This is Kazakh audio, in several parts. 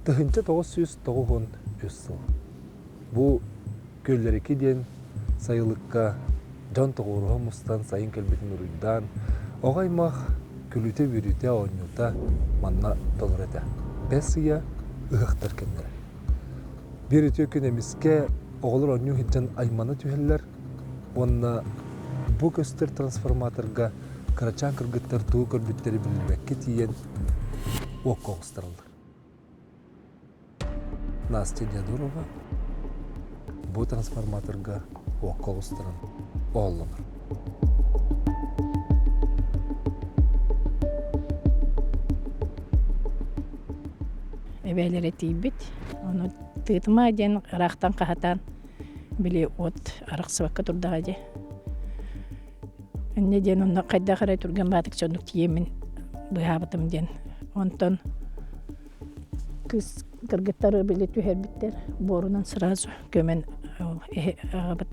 Тыһынча 909 үссыл. Бу көллерики ден сайылыкка жон тоғыруға мұстан сайын көлбетін ұруйдан оғаймақ күліте бүріте ойнута манна толыр әді. Бәсия ұғықтар кәндері. Bir ötüyken emiske oğulur onu hiçten aymana tüheller. Onunla bu göster transformatörga karaçan kırgıtlar tuğ körbütleri bilmek ketiyen ok oğustırılır. Nastya Diyadurova bu transformatörga ok oğustırın oğulunur. Ebelere tibit. Onu tığıtıma den araqtan qahatan bile ot araqsı vakka turdağa de. Anne den onunla qayda qaray turgan batık çonduk tiyemin bıhabıtım den. Ondan kız kırgıtları bile tüher bitter. Borunan sırası kömen ağabıt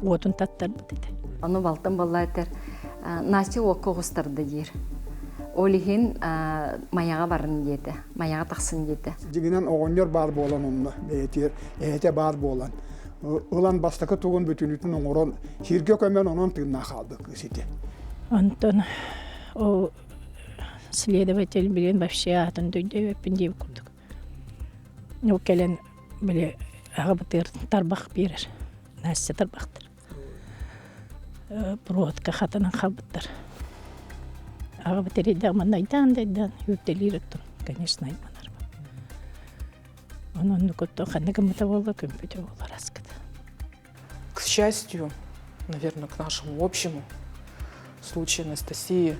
otun tattar bitedi. Onu baltan ballayter. Nasi okko gustardı yer. Olihin mayağa barın diyeti, mayağa taksın diyeti. Diginen oğunlar bar bolan onunla, ehete bar bolan. Ulan bastakı tuğun bütünütün oğuran, hirge kömen onun tığına kaldı kısıtı. Ondan o следователь bilen başşaya atın döydü öpün deyip kurduk. O gelen böyle ağabıtır tarbaq verir. Nasıl tarbaqtır. Provodka xatının qalbıttır. Ağabıtır edağımın aydan, yüptelir ettim. Конечно, aymanlar. Onun nüküttü, xanıgımıta oldu, kömpütü oldu raskıdı. К счастью, наверное, к нашему общему случаю Анастасии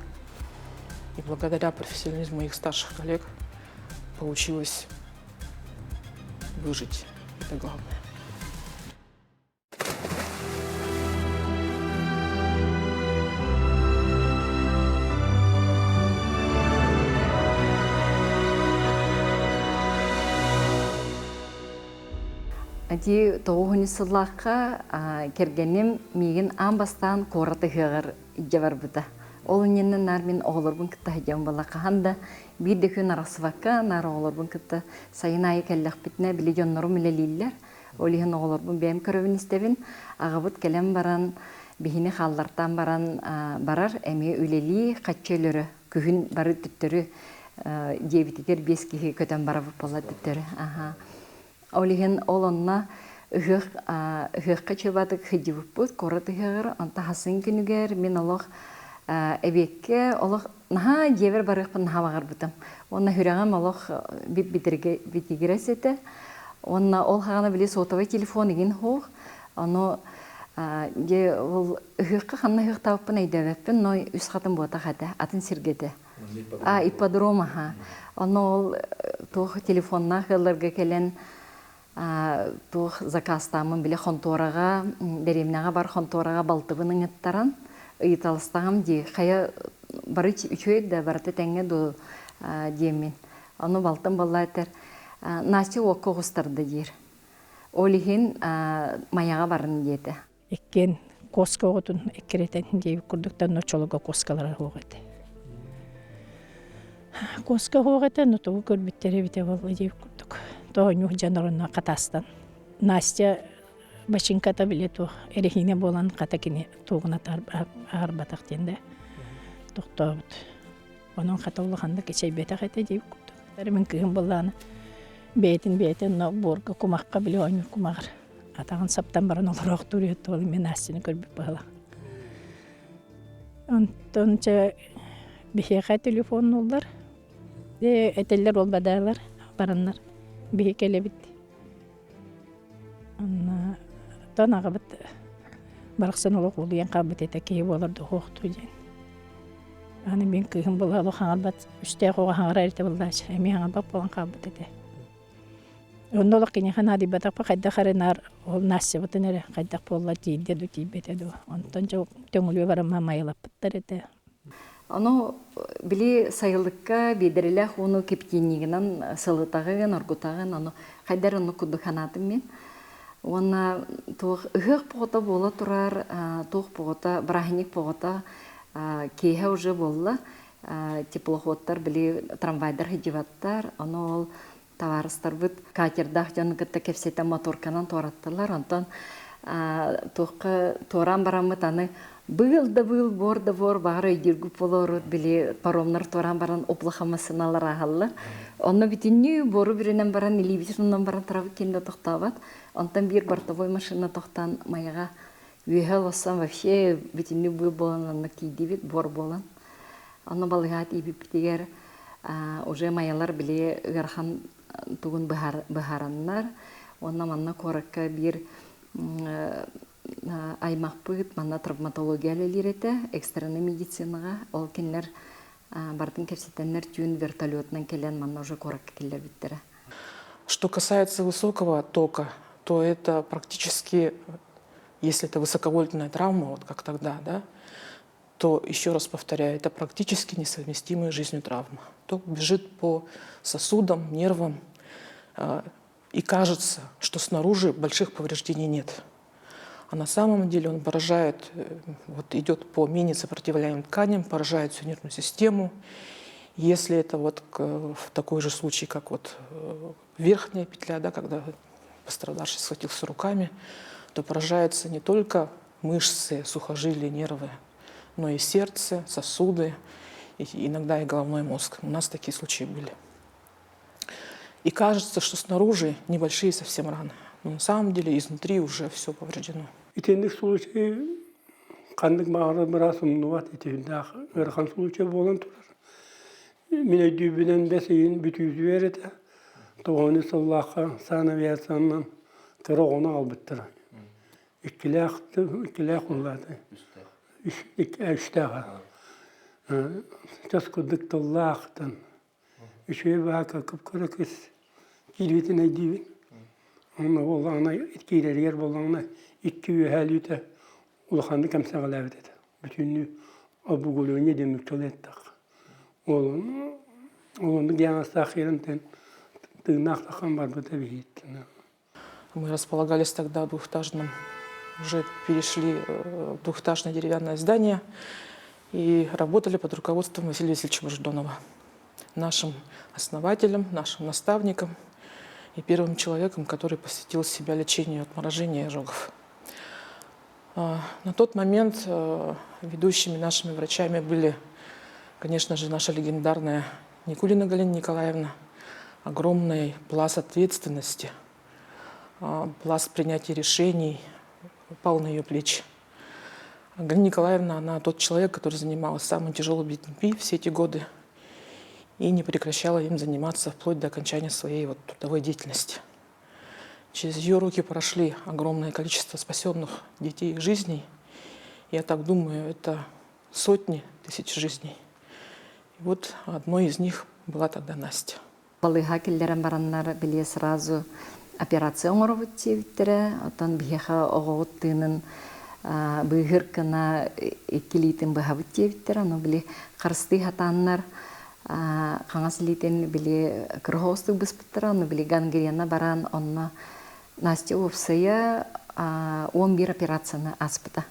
и благодаря профессионализму моих старших коллег получилось выжить. Это главное. Ати тоғыны сыллаққа кергенім меген амбастан қораты хығыр жавар бұта. Ол үненнен нар мен оғылырбын күтті хәдем балаққа ханда бір дөкін арасываққа нар оғылырбын күтті сайын айы кәлләқ бітіне білі жонныру мүлелейлер. Олиғын оғылырбын бәйім көрөвін істебін. Ағабыт кәлем баран, бейіні қаллартан баран барар, әме үлелі қатчелері, күхін бары түттірі дебітігер бес кеге көтен бара бұппала түттірі. Олиген олонна үхіққа чебадық хыдивып бұд, кораты хығыр, анта хасын күнігер, мен олық әбекке, олық наға девер барықпын наға бағар бұтым. Онна хүрәғам олық бітігер әсеті. Онна ол қағана біле сотавай телефон еген хоқ. Оны үхіққа қанна үхіқ тауыппын әйдәвәппін, ной үс қатын бұата қады, атын сіргеті. Иппадрома ха. Оны ол тоқ телефонна қылырға келен тух заказтамын биле хонтораға, беремнаға бар хонтораға балтыбының еттаран, ыйталыстағым дей, қая бары үчөйд да барыты тәңе ду деймін. Оны балтын балайтыр. Наси оқы ғыстарды дейір. Олихин маяға барын дейді. Еккен коска оғытын еккеретен дейіп күрдіктен ночолыға коскалар оғыды. Коска оғыды, нотуғы көрбіттері біте болы дейіп күрдік. Тоғынюх жанарына қатастан. Настя башинката билету эрехине болан қатакине туғына ағарбатақ денде. Тоқтауыд. Оның қатаулығанда кечей беті қайта дейіп күрді. Дәрімен күйін боланы бетін, борға кумаққа біле ойныр кумағыр. Атағын саптан баран олар оқтур ет олы мен Настяны көрбіп бағала. Онтон бихеға телефон олар. Әтелер ол бадайлар, баранлар. Бихе келе бітті. Тон ағабыт барықсын олық олуян қабыт еті кейіп оларды хоқту ден. Аны мен күйін бұл алу қаңарбат, үсте қоға қаңар әрті бұлдашы, әме қаңарбап болан қабыт еті. Онды олық кене қан ады батақ па қайда қарынар ол насы бұтын әрі қайдақ болла дейді ду дейбет еді. Онтан жау төңілі барама майылап бұттар еті. Оны білі сайылыққа бедіріләқ оны кептенігінен сылытағығын, орғытағын, оны қайдар оны күді қанатым мен. Оны үхіқ бұғыта бола тұрар, тұқ бұғыта, бірахинек бұғыта кейхі ұжы болла. Теплоходтар білі трамвайдар хедиваттар, оны ол товарыстар бит катердах жон гытта кепсете моторканан тораттылар. Онтон тоққа торан барамыт аны был да был, бор да бор, бағар өйдергіп болорут, біле паромнар торан баран оплахамасыналар ағаллар. Онна битинні бору бірінен баран, или битінен баран тарабы кенде тоқтават. Онтан бір бортовой машина тоқтан маяға үйхел осан, вообще битинні был болан, онна кейді бит, бор болан. Онна балығат ебіп бітегер, уже маялар біле ғархан туғын бұхараннар. Онна манна коракка бір аймақ бұйт, манна травматология лирете, экстренный медицинаға, ол кенлер бардың кепсетенлер түйін вертолетнан келен манна уже коракка келер биттері. Что касается высокого тока, то это практически, если это высоковольтная травма, вот как тогда, да, то, еще раз повторяю, это практически несовместимая с жизнью травма. Ток бежит по сосудам, нервам, и кажется, что снаружи больших повреждений нет. А на самом деле он поражает, вот идет по менее сопротивляемым тканям, поражает всю нервную систему. Если это вот в такой же случай, как вот верхняя петля, да, когда пострадавший схватился руками, то поражаются не только мышцы, сухожилия, нервы, но и сердце, сосуды, и иногда и головной мозг. У нас такие случаи были. И кажется, что снаружи небольшие совсем раны. Но на самом деле изнутри уже все повреждено. Итендик случай кандык багыры бирас умнуат итендак ырхан случай болон турар. Мен өйдүбүнөн бесейин бүтүүзү берете. Тогону саллаха санавиасаннан кырогону албыттыр. Икилак уллады. Үштага. Таскудык таллахтан. Үшөй бака кыпкырыкыс килбетин айдыбын. Оны олағына иткейлерер болғана икки үйәліті ұлықанды кәмсағалар деді. Бүтінні абу көліне демік жол еттіқ. Олынды геанастақ ерінтен тығынақтаққан бар бұда бейеттін. Мы располагались тогда двухэтажным, уже перешли в двухэтажное деревянное здание и работали под руководством Василия Васильевича Бождонова, нашим основателем, нашим наставником и первым человеком, который посвятил себя лечению отморожения и ожогов. На тот момент ведущими нашими врачами были, конечно же, наша легендарная Никулина Галина Николаевна, огромный пласт ответственности, пласт принятия решений пал на ее плечи. Галина Николаевна, она тот человек, который занимался самым тяжелым детьми все эти годы и не прекращала им заниматься вплоть до окончания своей трудовой деятельности. Через ее руки прошли огромное количество спасенных детей и жизней. Я так думаю, это сотни тысяч жизней. И вот одной из них была тогда Настя. Балыга келлерен бараннар биле сразу операция оңорбут тибиттире, отан бияха оготтынын быгыркына экилитин бахабут тибиттире, но биле карсты хатаннар қаңасылитен біле кірхостық бұспыттыра, оны біле гангрена баран, онна Настя опсыя 11 операцияны аспыта.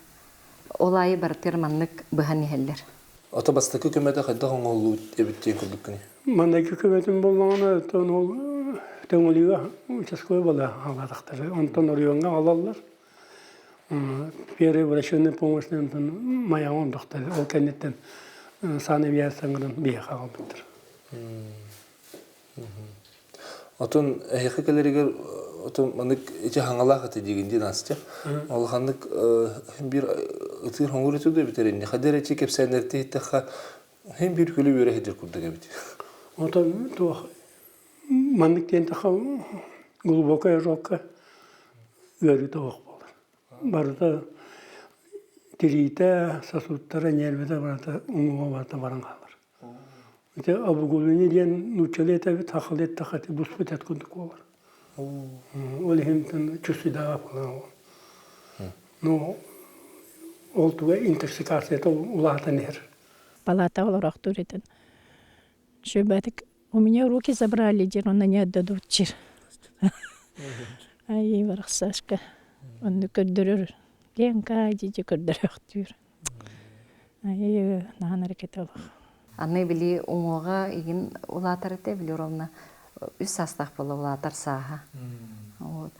Олайы бар терманлық бұған ехелдер. Ата бастықы көмәді қайда қоңғолу әбіттен көрдік көне? Мандайки көмәтін болғаны, ол төңіліға участкой бола аладықтары. Онтан орионға алалар. Первый врачебный помощный мая ондықтары. Ол кәнеттен санавиасаңырын бияға албыттыр. Отын әйеқі кәлерігер мандык эти хаңалақ әті дегенде Настя. Ол хандык бір ұтыр хоңғыр өтуді бітерінде. Қадер әте кепсәнерді еттіға хем бір көлі өре әдер күрдігі біті. Отын мандык тентіға глубокая жоққа өрі тоқ болыр. Барыда тирите, сосудтары, нервіде барыда ұңыға барыда барың қалыр. Абу Гулуни ден нучалы етәбі тақыл етті қаты бұспыт әткүндік болыр. Ол емтін чүсідағы болған ол. Ол туға интоксикацияты улағатан ер. Палата оларақ түретін. Шөбәдік, у меня руки забрали, дер, оны не отдадут чир. Ай, барық Сашка, оны көрдірір. Ленка, деде көрдірік түр. Ай, наған әрекет олық. Аны біле оңуға еген улатар әте біле ровна үс састах болалатар саха. Вот.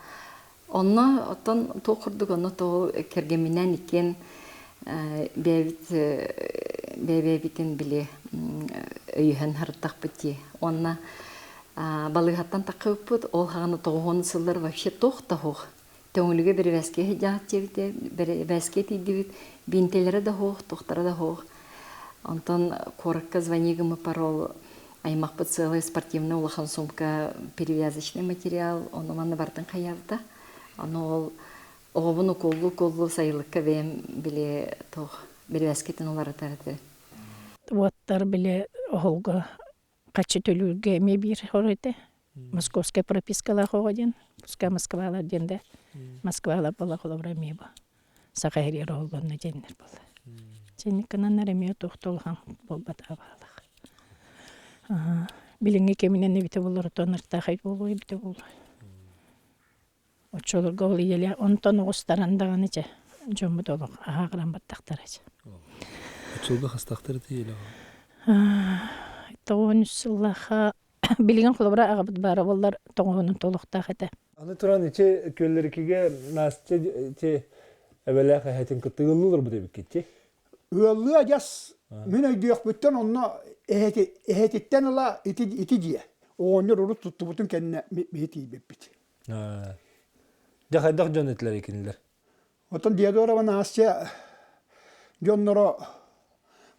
Онно отон тохурдук онно то кергеминен икен бебитин биле өйһен хыртак бити. Онна балыгаттан такыппыт ол хаганы тогон сыллар вообще тохтахох. Төңлүгө бир вәскә хиҗат чебите, бир вәскә тидибит, бинтеләре дә хох, тохтары да хох. Антон коротко звонили мы парол аймак под целый спортивный улахан сумка перевязочный материал, он у меня бартын хаявта. Оно оғыбын коллу сайылыкка бем биле тох бир вәскетин улары тараты. Уаттар биле оғылға қачы төлүгө эме бир хорыты. Московская пропискала хогодин, пускай Москвалар денде. Москвалар бола холовра меба. Сахари ролгонна денер бола. Сенеканан нареме тохтолхан болбатабалах. Билинге кеминен бите болор тонырта хайт болой бите болой. Очолорго ол еле онтон остарандаганы жому толок агран баттактарачы. Очолго хастактар тиеле. Тоонуссуллаха билген холобра агабыт бара боллар тоңонун толукта хата. Аны туран иче көллөркиге насча те эбелеха хатин кытыгыллар бу деп кетти. Ыаллы ажас мен өйдүк бүттен онно эхетиттен ала ити дие. Ооннор урут туттубутун кенне бети беппит. Жахайдак жонетлер экенлер. Отон диадора вана асча жонноро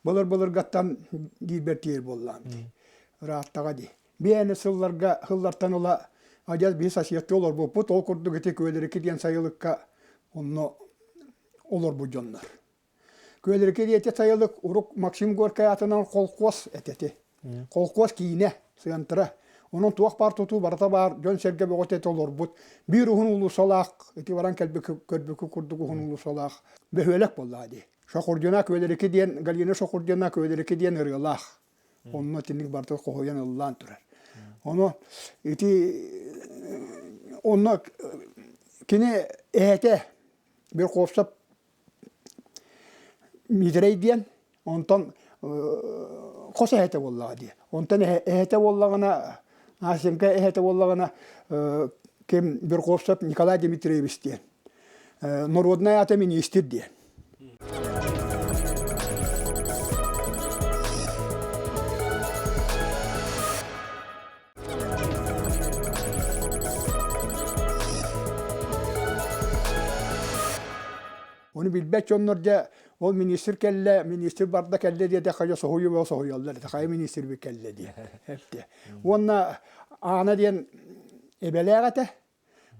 болор гаттан дибертиер боллам. Рааттага ди. Бияны сылларга хыллартан ола ажаз бис асиятты олор бу пут ол курду гете көйлери киден сайылыкка онно олор бу жоннор. Көйлери кидете сайылык урук Максим Горький атынан колкос этете. Колкос кийне сыянтыра. Onun tuaq par tutu barata bar jön serge bogotet olor but. Bir ruhun ulu solaq eti varan körbükü kurdugu hun ulu solaq. Behölek bolladi. Şokurjona köyleriki diyen galine şokurjona köyleriki diyen ırılaq. Onun tinnik barta kohoyan Allah'ın turar. Onu eti onu kine ehete bir kopsap mitrey diyen ondan kosa ehete bolladi. Ondan ehete bollagana Асенка это воллагана кем Берковцев Николай Дмитриевич ден. Народная ата министр ден. Onu bilbek onlarca o minister kelle, minister barda kelle diye de kaya sohuyu ve sohuyallar. Kaya minister bir kelle diye. Hep de. Onunla ana diyen ebeleğete,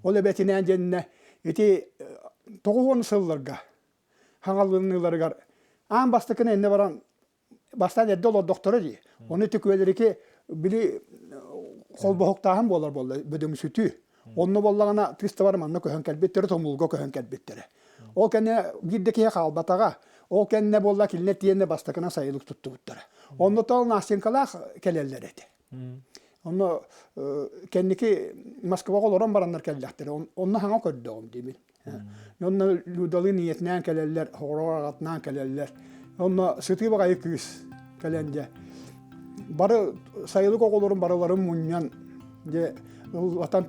o lebetinen cenne, eti toğun sıllarga, hangalınlarga, an bastıkına enne varan, bastan edde olur doktora diye. Onu tüküveleri ki, bili kolba hoktahın bolar bödüm sütü. Onu bollağına tüste var manna köhön kelbetleri, tomulga köhön kelbetleri. O kenne girdeki kalbataga, o kenne bolla kilnet diyenne bastıkına sayılık tuttu butları. Onu tal nasinkalak kelleller eti. Onu kendiki Moskva olarak baranlar kellektiri. Onu hangi kördüğüm demin. Onu ludalı niyetinden kelleller, horaratından kelleller. Onu sıtı bakayı küs kelence. Barı sayılık okulların barıların munyan de vatan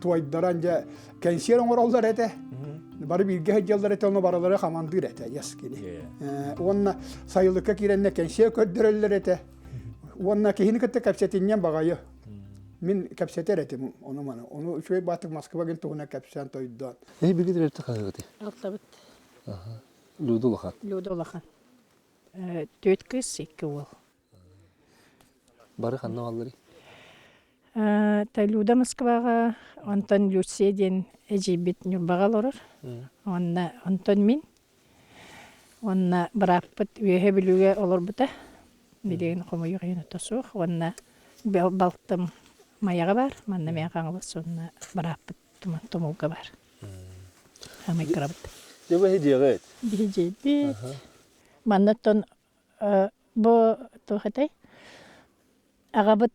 tuaydaran de kensiyerin orallar ete. Barı bilgi heccalar ete onu barıları kamandır ete yaskini. Onu sayılıkka kirenne kensiye kördürürler ete. Onunla kihini kıttı kapsetinyen bagayı. Min kapseter etim onu bana. Onu şöyle batık Moskva gün tuğuna kapsen toydudan. Ne bilgi de takıldı. Altabıt. Ludulahan. Ludulahan. Dört kız, iki oğul. Barı hanna valları. Luda Moskvaga, ondan Lutsiyeden ecibit nürbagal olur. Ondan min. Ondan bırakıp üye bilüge olur bu da. Bildiğin komuyu yönetiyor. Onunla baltım mayağı var. Manna meyağı sonra bırakıp tomulga var. Ama kırabıt. Ne bu hediye gayet? Bir hediye. Manna ton bu tohatay. Ağabıt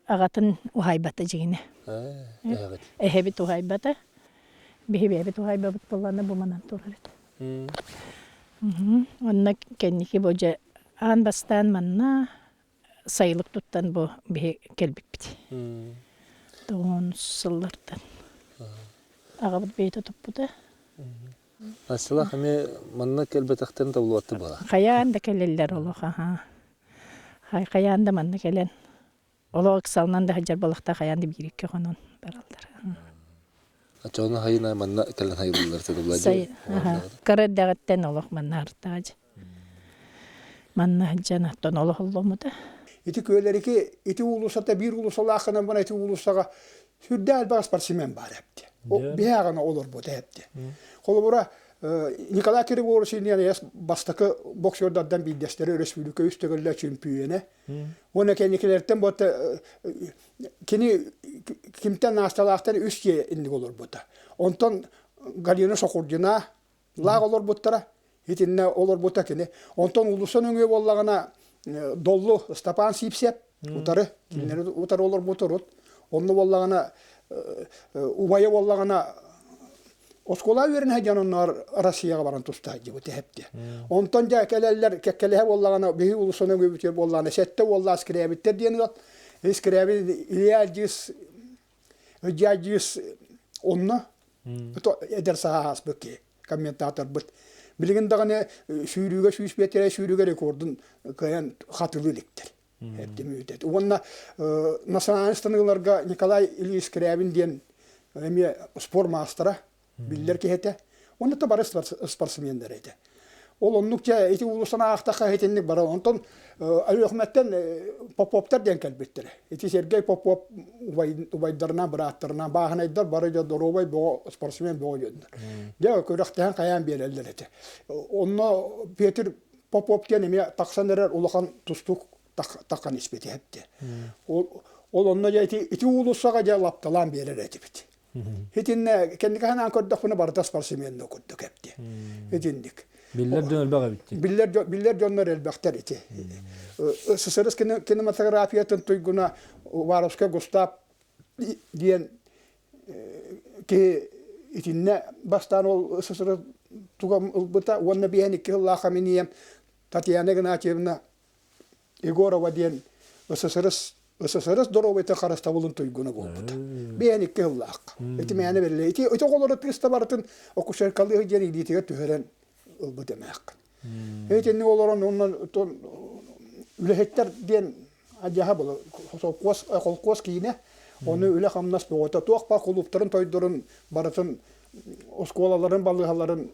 ağatın uhaybatı cigine. Evet. Ehebit uhaybatı. Behebit uhaybatı bulana bu manan torat. Onunla kendiki boca an bastan manna сайылык туттан бу бе келбикпит. Тоон сыллардан. Агабыт бейте туппута. Асыла хаме манна келбетахтен табылуатты бала. Каяан да келеллер олох, аха. Каяан да манна келен. Олох салнан да хаджар балакта каяан да бирикке конон баралдар. Ачоны хайына манна келен хайылылар тедулады. Сай, аха. Караддагаттен олох манна артааж. Манна хаджана тон олох олломута. Ити көйлерики ити улусата bir ulusалахынан бана ити улусага сүрдәл бас спортсмен бар хепти. О биягана олор бу хепти. Холбура Николай Кирилович яс бастакы боксердардан билдестери республика үстөгөллө чемпионы. Оны кеникелерден бот кини кимтен асталактар үске инди олор бута. Онтон Галина Сокурдина лаг олор буттара. Хитинне олор бута кини. Онтон улусын өңө боллагана Доллу Стапан Сипсеп утары кинер утары олор буторут. Онны боллагана убайы боллагана Оскола верен хаҗаннар Россияга баран тустаҗы бу тәһәпте. Онтон да келәлләр кәккәләһә боллагана беһи улусына гөбүтер боллагана сәттә болла скребиттер диенә. Скреби Ильяҗис Җаҗис онны то эдер сахас бөке комментатор бит. Билген даганы шүрүгә шүшпетере шүрүгә рекордын каян хатırlıктыр. Хәтте мүтәт. Онна националистларга Николай Ильич Скрябин дигән эме спор мастера биллер кете. Онда та бар спортсмендер иде. Ол оннукча эти улусана ахтака хетенник бара. Онтон Алөхмәттен Поповтар дигән кәлбеттер. Эти Сергей Попов убайдарына бираттырына багынайдар бары да доробай бо спортсмен бо йөндер. Дә көрәктән каян берәлдер иде. Онно Петр Попов дигән эме таксаннар улахан тустук таккан испети хәтте. Ол онно эти улусага да лапталан берер иде бит. Хетинне кендикән анкордакны барда спортсмен нокотты кәпте. Хетиндик. Биллер дөнөр бага битти. Биллер дөнөр элбәктер ите. СССР кинематографиятын туйгуна Варовска Густав диен ке итинне бастан ол СССР тугам булта онна бияни килла хаминиям Татьяна Игнатьевна Егорова диен СССР доровете караста булын туйгуна болбута. Бияни килла. Эти мәне берле. Ити оголор пристабартын окушер калды жери дитеге төһөрен bu demek. Heytinni olaran ondan ülehekler diyen acaha bulu. Kos kiyine onu üle hamnas boğata. Tuğak bak kulupların toydurun baratın oskolaların balıhaların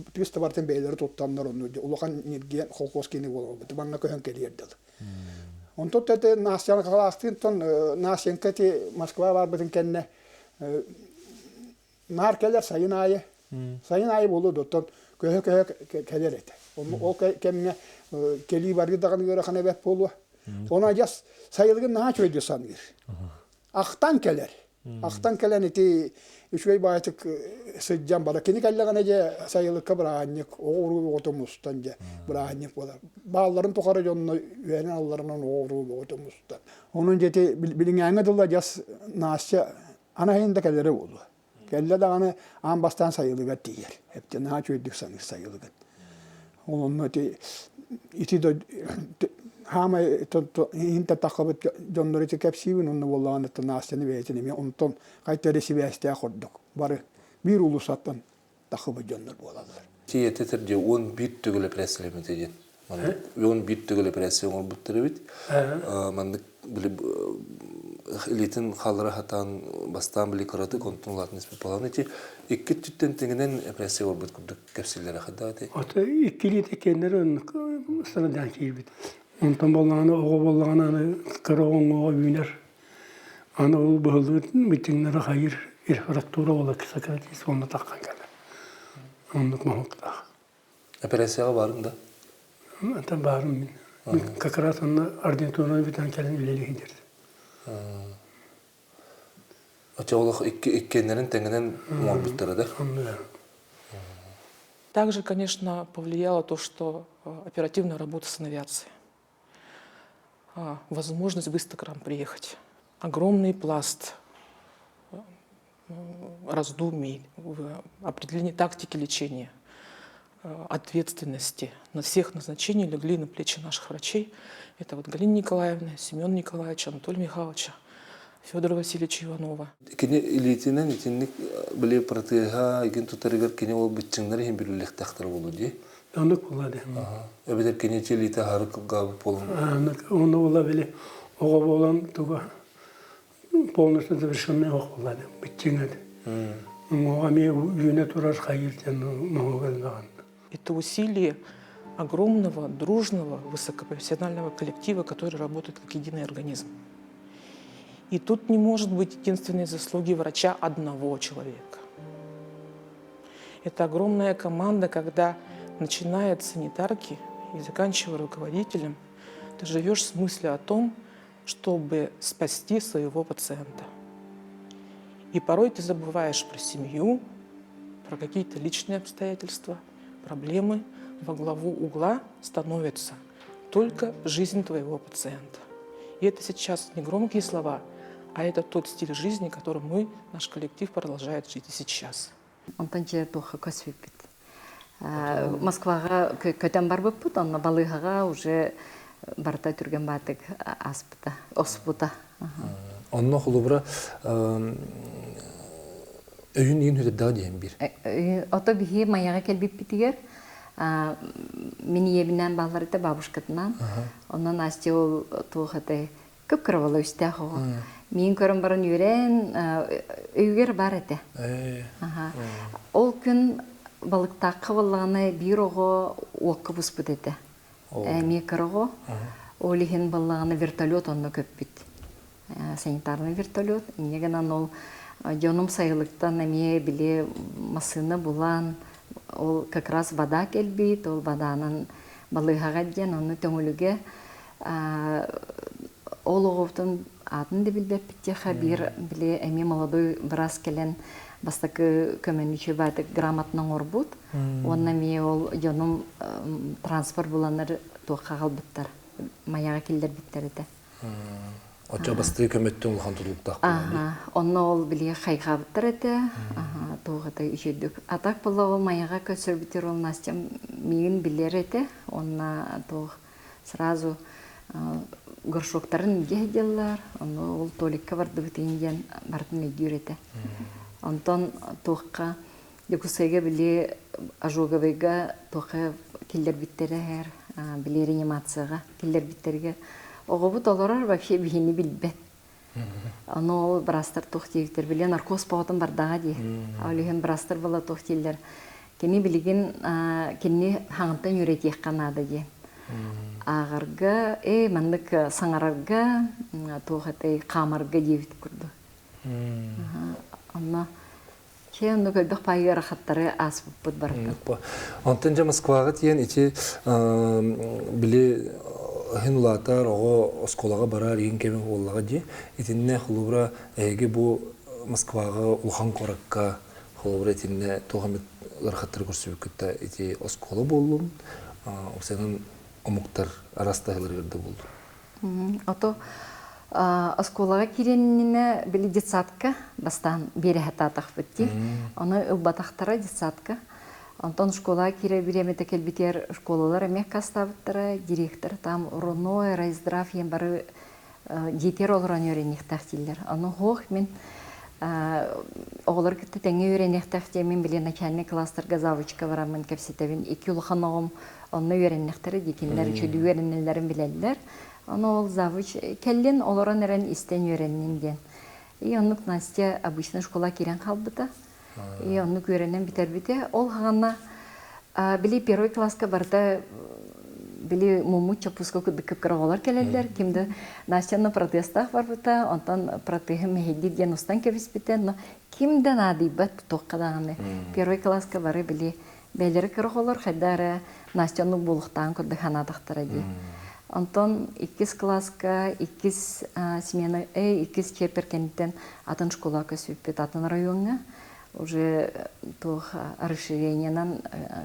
twist barten beyleri tuttanlar onu. Ulakan nirgiyen kos kiyine bulu. Bana köhen keliyerdi. On tutte nasyan kalastin ton nasyan kati Moskva var bütün kenne markeler sayın ayı bulu dotton köhe kelerete. O kemne keli barı dağını göre hane bep bolu. Ona jas sayılgın naha çöydü sanır. Aktan keler. Aktan kelen iti üçüy baytık sıccan bala. Kini kellagana je sayılık kabrahanyık. Oğru otomustan je brahanyık bola. Bağların tokarı jonno üyenen allarından oğru otomustan. Onun jeti bilingäňe dilla jas naşça ana hende kelere bolu. Kelle dağını an bastan sayılıgat diyer. Hepten naha çöydük sanır sayılıgat. Onun iti de hama hinta takabıt jonları kepsivin onu vallahi nasını veetini ondan kaytları siveste akorduk. Barı bir ulusattan takabıt jonlar bolalar. Ki teterce 11 tügüle preslemet edin. Man 11 tügüle presle ol butteribit. Man bile elitin halları hatan bastan bile karadı kontrollat nispet falan ki iki tütten tengenen presle ol but kurduk kepsillere hadati. Ata ikili tekenler sıradan gibi. Ondan bollağına, oğu bollağına karağın oğu büyüner. Ana oğu bağlı bütünleri hayır, infrastruktura ola kısa kredisi onunla takkan gelir. Onluk mahmukta. Presle varım da. Ata bağırım ben. Kakarat onunla Ardenton'a bir tane kelin ileri giderdi. Açıkçası ikkenlerin tengenen muhabbetleri de. Также, конечно, повлияло то, что оперативная работа с авиацией. Возможность быстро к нам приехать. Огромный пласт раздумий в определении тактики лечения. ответственности на всех назначений легли на плечи наших врачей. Это вот Галина Николаевна, Семен Николаевич, Анатолий Михайлович, Федора Васильевича Иванова. Кене илитинен итинник биле протега иген тутарыгар кене ол битчиңнары хем билек тахтар болду ди. Анық болады. Эбедер кене челита харык габы полун. Анық оны ола біле. Оға болан туға полностью завершенный оқ болады. Бітчіңеді. Оға ме үйіне тұрар қайыртен мұғылған. Это усилие огромного, дружного, высокопрофессионального коллектива, который работает как единый организм. И тут не может быть единственной заслуги врача одного человека. Это огромная команда, когда, начиная от санитарки и заканчивая руководителем, ты живешь с мыслью о том, чтобы спасти своего пациента. И порой ты забываешь про семью, про какие-то личные обстоятельства, проблемы. Во главу угла становится только жизнь твоего пациента. И это сейчас не громкие слова, а это тот стиль жизни, которым мы, наш коллектив, продолжает жить и сейчас. Онтанча тоха косвипит. Москвага көтен бар буппут, онна балыгага уже барта түрген батык аспыта, оспута. Онно хулубра өйүн ин хүддә диен бир. Ото бихи маяга келбип битигер. Мини ебинен балларыта бабушкатынан. Оннан асти ол тухаты көп кырвалы үстәхо. Мин көрөн барын юрен өйгер бар эте. Ол күн балыкта кыбылганы бир ого окка буспут эте. Ми кырого олихин баллаганы вертолет онно көп бит. Санитарный вертолет. Инегенан ол жоном сайылыктан эме биле масына булан. Ол как раз вода келбит, ол воданын балыгага ден, оны төңөлүгө ол оғуптын атын да билбеп биттеха бир биле эми молодой брас келен бастакы көмөнүчү байтык грамотнан орбут. Онна ми ол жоном транспорт буланыр туакка калбыттар. Маяга келдер биттер эте. Оча басты көмөттөн улхан тулуктак. Онно ол биле хайгабыттар эте. Тугата үчөдүк. Атак боло ол маяга көсөрбүтөр ол Настя мигин билер эте. Онна туг сразу горшоктарын геделлар. Онно ол толикка барды битинген бартын үйрөтө. Онтон тугка декусеге биле ажогабега тугка киллер биттерер, биле реанимацияга киллер биттерге оғыбыт оларар вообще бихини билбет. Оно брастар тухтиевтер биле наркоз паотын бардага ди. Алыхын брастар бала тухтилер. Кени билген кени хаңтан юретиек канада ди. Агарга мандык саңарарга тухатай камарга дивит курду. Анна чемно көлбөк пайгара хаттары аспыппыт барды. Онтан Москвага тиен ичи биле хинулатар ого осколага барар ен кеме боллага ди. Итинне хулубра эге бу Москвага улхан коракка хулубра итинне тогамет лархаттар көрсөбүккөтө ити оскола болдум. Осенин омуктар арастагылар жерде болду. Ото осколага киреннине били детсадка бастан берехататах битти. Аны ылбатахтара детсадка. Антон школа кире биремете келбитер школалар эмек кастабыттара, директор там Руной, Райздрав ем бары детер олран үйренектахтилер. Аны хох мен оғылар күтті тәңе үйренектахте мен біле начальник класстарға завучка барамын кәпсетевін. 2 улхан оғым оны үйренектері декенлер чөді үйренелерін білелер. Аны ол завуч келлен оларан әрен істен үйренен ден. И оннук Настя обычно школа кирен қалбыта. И оннук үйренен битер бите. Ол хағанна біле первый класска барда били мумуча пуска күдүк кыралар келелер. Кимде Настяны протестах бар бута, онтан протеге мехди ден устан кебиспитен, но кимде нади бат токкаданы. Первый класска бары били белер кыралар хадара Настяны булуктан күдүк ханадактара ди. Онтан 2 класска 2 смена 2 чеперкентен атын школа көсүппет атын районга. Уже то расширениянан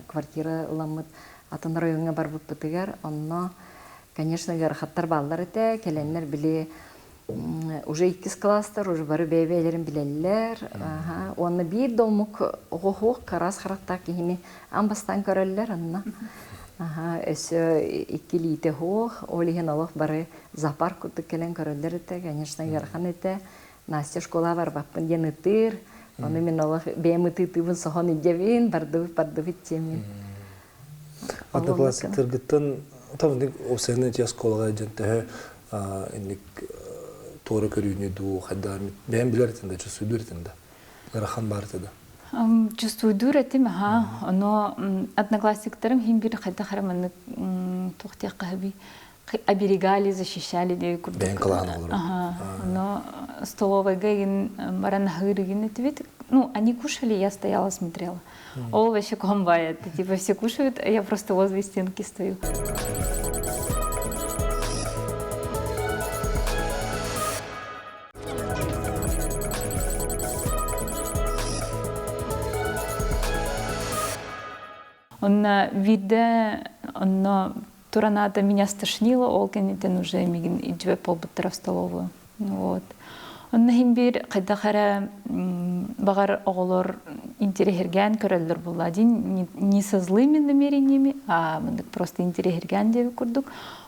квартира ламыт атын районга бар бутпытыгар, онно, конечно, гарахаттар баллар эте, келенлер биле уже 2 класстар, уже бары бәйбәйлерін білелер. Оны бір долмук оғоқ қарас қарақтақ кейіме амбастан көрелер анна. Өсі 2 литі хоқ, олеген олық бары запар күрді келен көрелер еті, конечно, ерхан еті. Настя школа бар баппын ден ұтыр. Оны мен олық бәйім ұтытыбын соған үдевін, барды бітчемін. Ата класс тыргыттан тавник осыны тя школага жантаа инник тора көрүүнү ду хаддар бәйм билертинде чувствуйдуртинде рахан бартыда. Чувствуйдуртим но одноклассниктарым хим бир хадда хараманы тохтя каби оберегали, защищали де курдук. Бәйм кылган олар. Но столовая гейн маран хырыгин ответ. Ну, они кушали, я стояла, смотрела. Ол вообще комбает. Типа все кушают, а я просто возле стенки стою. Он виде, он тураната меня стошнило, олканитен уже мигин и 2 полбуттера в столовую. Вот. Он химбир кайдахара багар оголор интересерген көрөлдөр булладин не со злыми намерениями, а мындык просто интересерген деп курдук.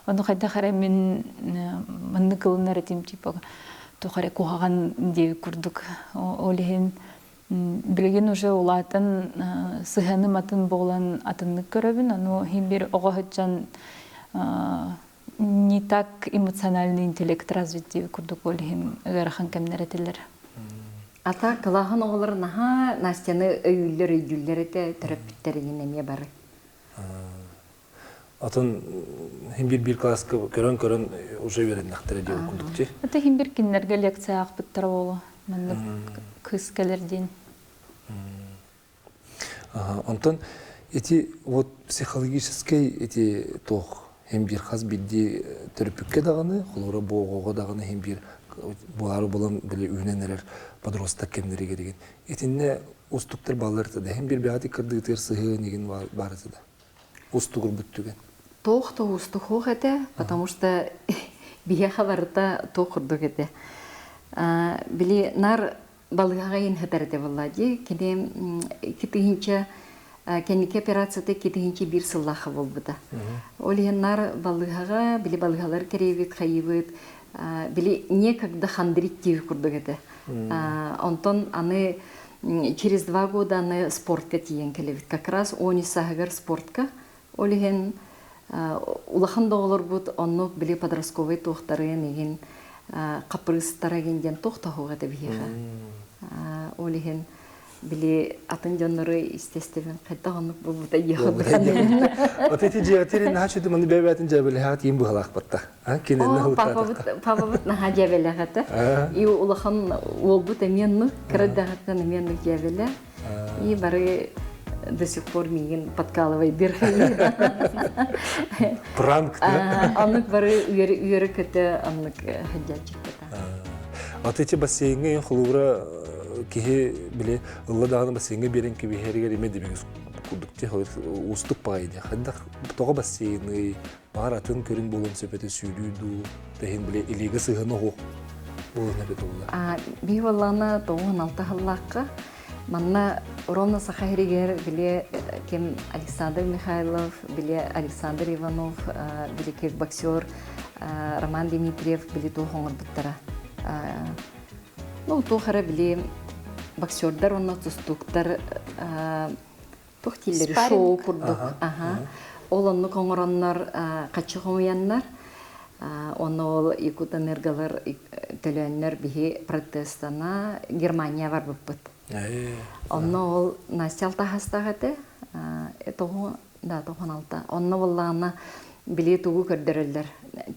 Он кайдахара мен мындыкылнар этим типа тухаре кухаган деп курдук. Олеген билген уже улатын сыханы матын болан атынны көрөбүн, аны химбир огохчан не так эмоциональный интеллект развит деп курдук олеген гарахан кемнеретилер. Ата кылахан оғыларына Настяны өйілер өйділері терапевттерінен әме бары. Атын химбир класска көрөн уже берен нақтыры деп күндікте. Ата химбир кинлерге лекция ақпыттар болу. Мандык кыз келерден. Антон, эти вот психологический эти тох химбир хас бидди терапевтке даганы, холора боғоға даганы химбир булары болан биле үйненелер подросток кемнери керек. Этинне устуктар балларда химбир бяти кырдыгытыр сыгы неген барыда. Устугур бүттүген. Тоқ устух эте, потому что бия хабарда тоқырдык эте. Били нар балыгага ин хатарда буллади, кеде китинче кеники операцияда китинче бир сыллахы болбуда. Олен нар балыгага били балыгалар керебит хайыбыт, били некогда хандрит тип курдык эте. Антон аны через 2 года аны спортка тиен келебит. Как раз они сагар спортка. Олен улахан доголор бут, онно били подростковый тохтары неген капрыстара генден тохтахуга деп бияга. Олен били атын жоннору естественно кайтаганып булбута ягыдыган. Вот эти диатерин начали маны бебятин жабеле хат им бухалак батта. Кенен Папа бут на жабеле хата. И улахан олбут эменну крадагатан эменну жабеле. И бары до сих пор миген подкалывай дырхай. Пранк, да? Аннык бары үйөрө көтө аннык хаджачык. Вот эти бассейны хлура кихе биле ылла даганы бассейнге берен ки бихерге реме дебегиз кудукте устук пайды. Хадда тога бассейны баратын көрүн болон сөпөтө сүйдүдү теген биле илеге сыгыны хок болон эбетулла. Би валлана 96 халлакка манна ровно сахаригер биле кем Александр Михайлов, биле Александр Иванов, биле кикбоксер Роман Дмитриев биле тохоңор буттара. Ну тохара биле боксердар онна тустуктар тохтиллери шоу курдук. Олонну коңороннор качыгымыяннар. Онно ол икут энергалар төлөннөр бихи протестана Германия бар буппут. Онно ол Настя алтахастагаты, этого да 96. Онно боллана биле тугу көрдөрөлдөр.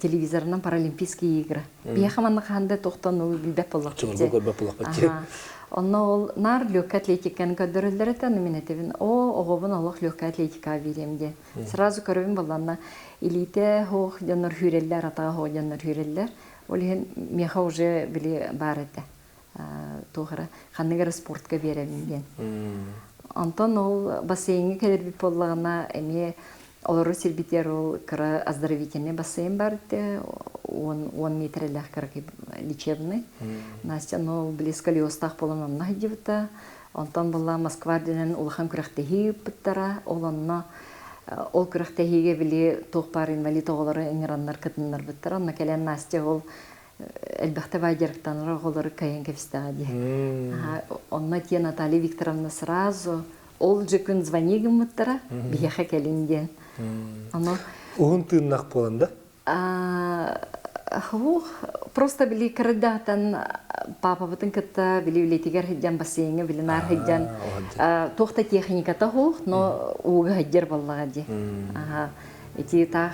Телевизорунан паралимпийские игры. Бияхаманны ханда токтону билбеп боллак. Онно ол нар легкая атлетиканы көрдөрөлдөр эте номинативин. Огобун олох легкая атлетика билемде. Сразу көрөбүн боллана илите хох жаннар хүреллер атага хох жаннар хүреллер. Олен меха уже биле бар эте. Тогра ханныгар спортка беремин. Антон ол бассейнге келербип боллагана эме олору сербитер ол кыра оздоровительный бассейн бар эте. он метрелях караки лечебный. Настя, но близко ли остах полоном нахидивта. Он там была Москва денен улахан күрәхтәһи биттара, оланна ол күрәхтәһиге биле тохпар инвалид оғлары иңраннар кытыннар биттара. Накелен Настя ол әлбәхтә вайдерктан оғлары кайын кефстади. Онна тия Наталья Викторовна сразу ол жекүн звонигим биттара, бияха келинден. Оно Угун тыннак боланда? Просто били кырдатан папа бутын кытта били үлетигер хиджан бассейнге били нар хиджан тохта техниката хух, но уга хиджер баллага ди. Эти тах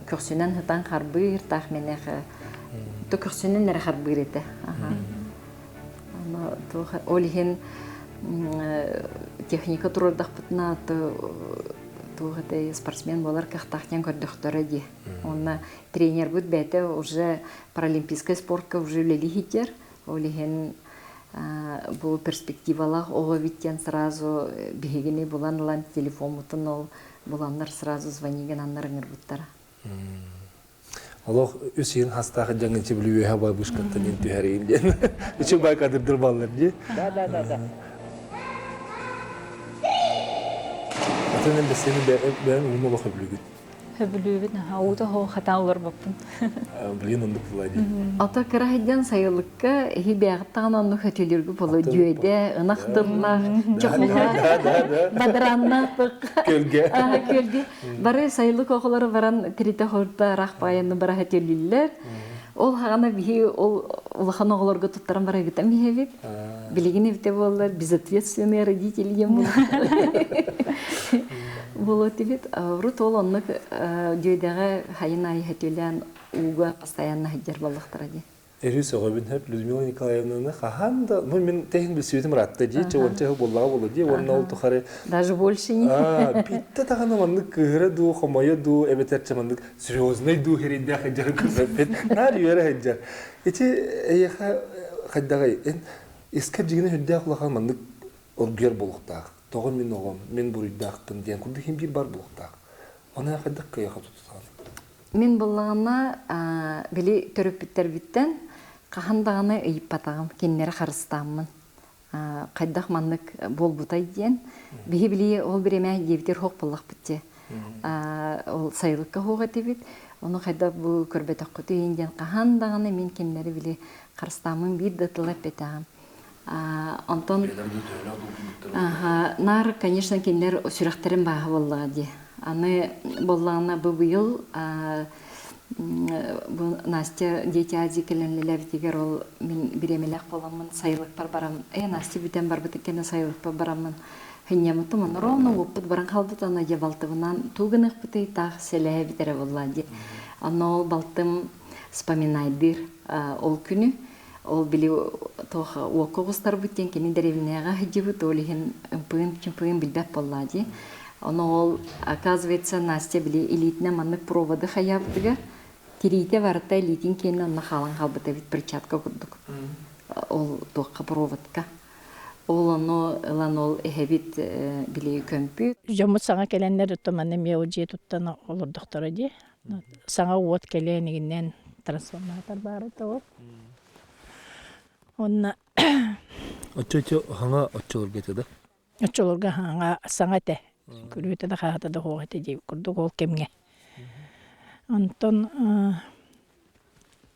курсунан хатан харбыр тах менех то курсунан нер харбыр эте. Ама то олихен техника турдах бутна тугаты спортсмен болар кахтахтен көрдөхтөрө ди. Онна тренер бут бете уже паралимпийская спортка уже лели хитер. Олихен бу перспективалах ого виттен сразу бигени булан лан телефон мутун ол буланнар сразу звониген аннарыңыр буттар. Аллах үсен хастагы жаңычы билүү хаба бушкаттан инти харин. Үчү байкадыр дырбаллар ди. Да. Атынан бесени бен умма бахы билүгүт. Хөбүлүбүн ауда хо хаталар баппын. Билген ондук булайды. Ата кырахыдан сайылыкка хибягыттан онну хөтөлөргө боло дүйөдө ынактырлар, чокулар, бадыраннак. Көлгө. Көлгө. Бары сайылык оголары баран трите хорта рахпайны бара хөтөлүлөр. Ол хагана бихи ол улахан оголорго туттаран бара гитем бихевик. Билигини бите боллар, безответственные родители ем. Было тибет, рут ол онны дүйдәгә хайын ай хөтөлән уга постоянно хиджер баллыктыра ди. Эрүс огобин хеп Людмила Николаевна хаханда, ну мен техник бисүтем ратта ди, чонча боллага болду ди, онна ол тухары. Даже больше не. Питта тагана мандык кыра ду, хомая ду, эбетерче мандык серьезный ду херинде хиджер күрсөпет. Нар юра хиджер. Эти эйха хаддагай, эскеп жигине хөддә кулаган мандык оргер болуктак. Тогон мен огом, мен бурыйдакпын деген курды хим бир бар болуктак. Ана хаддак кайга тутуган. Мен боллагана били төрөпүттер биттен кахандаганы ыйып батагым, кеннери харыстаммын. Кайдак мандык болбутай ден. Бихи били ол биреме дебитер хок боллак битте. Ол сайылыкка хога дебит. Оны кайда бу көрбөтөк көтү инден кахандаганы мен кеннери били харыстаммын бир датылап бетагым. Антон нар, конечно, кеннер сүрәхтерин баһа боллага ди. Аны боллагына бу быйыл бу Настя дети ази келенлелер дигер ол мен биремелек боламын, сайылык бар барам. Настя бүтән бар бит экен сайылык бар барамын. Хиньямытым ровно опыт баран калды тана жабалтыбынан тугынык битей тах селе битере болла ди. Аны ол балтым вспоминайдыр ол күнү. Ол били тоха окогустар бүттен кени деревняга хижибут олихин пын билбеп боллади. Оно ол оказывается Настя били элитне манны проводы хаябдыга. Тирите варта элитин кени на халан халбыта вит перчатка курдук. Ол тоха проводка. Ол оно ланол эхебит били көмпү. Жомут саңа келенлер томаны меожи туттана олор доктора ди. Саңа вот келенигинен трансформатор бары то. Онна Оччо ханга оччолор кетеди. очолорга ханга саңате. Күрүтө да хата да хогате жеп курдук ол кемге. Онтон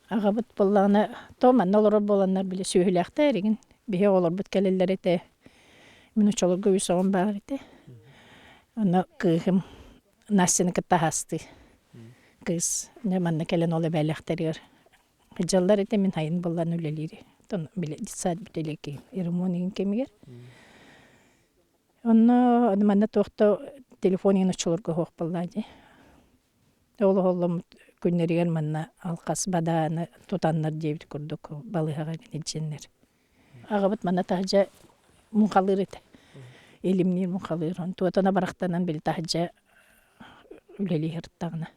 агабыт болланы томан олор боланнар биле сүйүлөктө эригин. Бие олор бут келелер эте. Мен очолорга үсөгөн бар эте. Ана кыгым Настяны кыттахасты. Кыз неманна келен оле белектер. Жаллар эте мен хайын болланы үлелири. Тон биле дисад бителеки эремонин кемигер. Онно манна тохто телефонын очолорго хок боллади. Ол оллом күннерген манна алкас баданы тутаннар дебит курдук балыгага генеченнер. Агабыт манна тажа мункалыр эте. Элимнир мункалыр. Туатана барактанан бил тажа үлели хырттагына.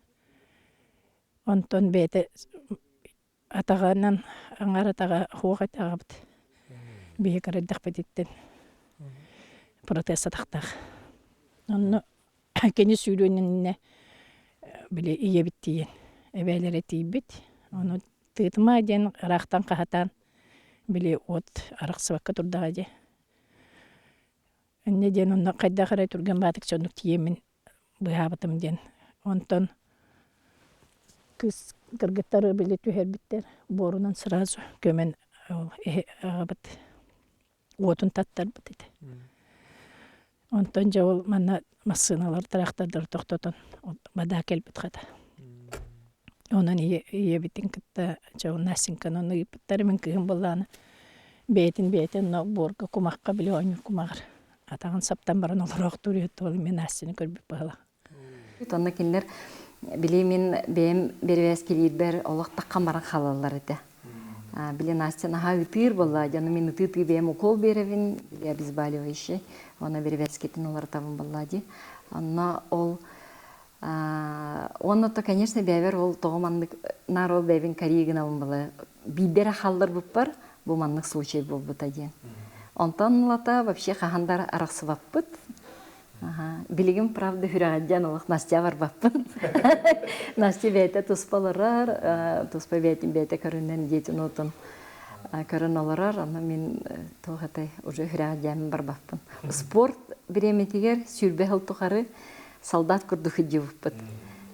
Онтон бете атаганан аңаратага хугат агабыт. Бие карадак бетиттен. Протест атактак. Онно кени сүйлөнүнне биле ие биттиен. эбээлере тийбит. Ону тыытыма ден рахтан кахатан били от араксыбакка турдага же. Энне ден онна кайда карай турган батык чонук тиемин быхабытым ден. Онтон кыз кыргыттары били түһербиттер борунан сразу көмен агабыт отун таттарбыт ити. Онтон жол манна массыналар тарахтардар тоқтотон бада келбит хата. Онан ие битин кытта жол насинкан оны ипыттары мен кыгын болланы бейтин но борга кумакка биле ойнур кумагыр. Атаган саптан баран олороқ турuyet ол мен насины көрбүп бала. Тонна кинлер биле мен бем бербес келибер олох таккан баран халалар эте. Биле Настя наха ütür болла, жана мен ütü бем укол беревин, я обезболивающий, она бербес кетин олар табын болла ди. Анна ол онно-то, конечно, бевер ол тогомандык нарол бевин каригина болла. Бидер халлар буппар, бу маннык случай болбута ди. Онтон лата вообще хахандар араксыбаппыт. Билигим правда хүрәгән олық Настя бар баппын. Настя бәйті туспаларар, туспа бәйтін бәйті көрінен дейтін отын көрін оларар, ана мен тоғатай уже хүрәгән бар баппын. Спорт біреметігер сүрбе хыл тұқары солдат күрді хүдді бұппыт.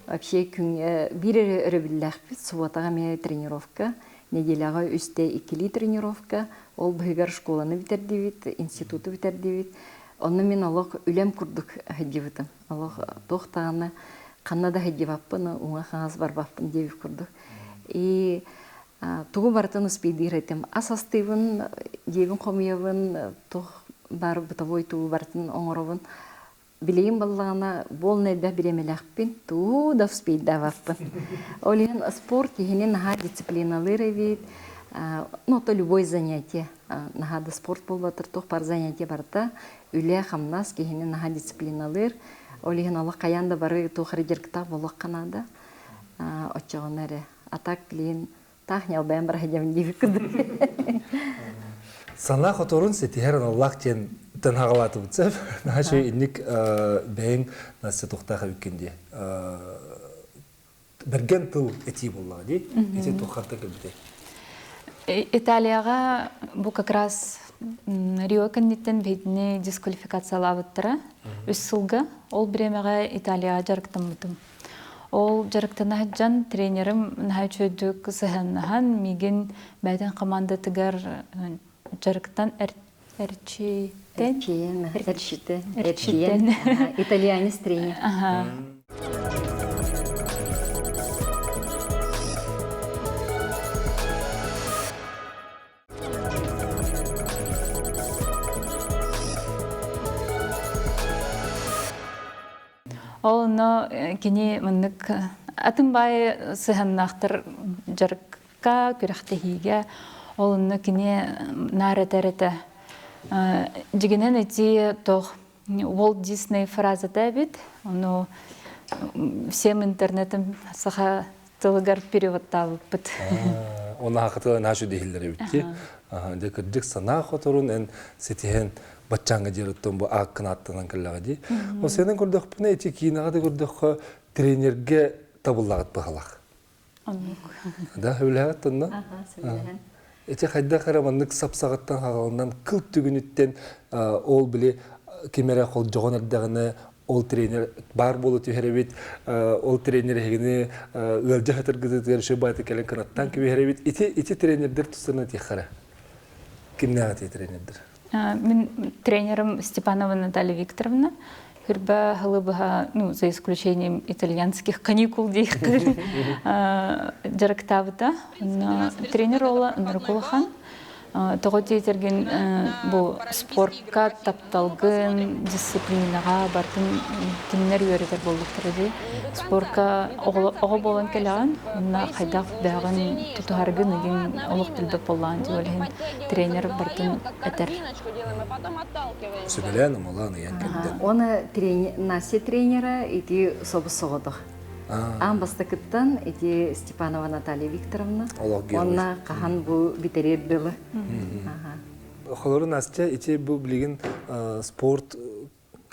Вообще бір өрі білләқпіт, суатаға мен тренировка, неделяға үсте 2 тренировка, ол бұйгар школаны бітердевит, институты бітердевит. Онны мен олық үлем күрдік хәддебітім. Олық тоқтағаны қаннада хәддебаппын, оңа қаңыз бар баппын деп күрдік. И туғы бартын ұспейдір етім. Асастыйбын, дебін қомиябын, тоқ бар бұтавой туғы бартын оңырабын. Білейін балағына бол нәдбә біремеләқпін, туғы да ұспейді баппын. Олеген спорт егенен наға дисциплиналыр евет. Ну, то любой занятие. Нахада спорт болбатыр, тоқ бар занятие барта. Үле хамнас кейіне наға дисциплиналыр. Олеген Аллах қаянда бары тоқыры жеркітақ болық қанада. Отчағын әрі. Атак білейін тақнял бән бар хәдемін дейбі күрді. Сана хоторун сетихерін Аллах тен тынағалаты бұтсап, нашу инник бәйін Настя тоқтаға өккенде. Бірген тыл әтей болуға дей, әтей тоқарта көлбіде. Италияға бұл как раз Рио кәннеттен бейдіне дисквалификациялабыттыра. Үс сылға ол біремеға Италияға жарықтым бұтым. Ол жарықтына жан тренерім нәхай чөйдік сығаннаған меген бәйден команда тігер жарықтан әрчеттен. Әрчеттен. Италиянец тренер. Ол но кені мұнық атын бай сығаннақтыр жарыққа көріқтігіге ол но кені нәрі-тәріті. Жігінен әте тоқ Walt Disney фраза дәбет, оны всем интернетім саға тылығар переводталы бұд. Оны хақытылы нашу дейілдері бітті. Декірдік сана қотырын ән сетіген бачаңға жеріттен бұл ақын аттынан кілліға дей. Ол сенің көрдіқ бұны әте кейін ағады көрдіқ тренерге табылағыт бұғалақ. Да, өләғат онна? Әте қайда қараманлық сапсағаттан қағалынан қылт түгінеттен ол біле кемері қол жоғын әрдіғіні ол тренер бар болу түйеребет, ол тренер егіні өлжі қатыр күзетігер шөй байты кәлін қанаттан көбе әребет. Эти тренердер тұстырына тек Кімне ағаты тренердер? Мен тренером Степанова Наталья Викторовна. Хырба халыбыға, за исключением итальянских каникул дейх жарықтабыда. Тренер ола Нұркулахан. Тоғы дейтерген бұл спортқа тапталғын дисциплинаға бартын кеннер өретер болдықтыр еді. Спортқа оғы болан кәліған, онына қайдақ бәғын тұтығарғын еген олық тілбі болған дейолген тренер бартын әтер. Сөбеләнім оланы ян кәлден. Оны Настя тренера ити собы соғыдық. Амбастакыттан эти Степанова Наталья Викторовна. Онна қахан бұл битерер дылы. Холору Настя ити бұл білген спорт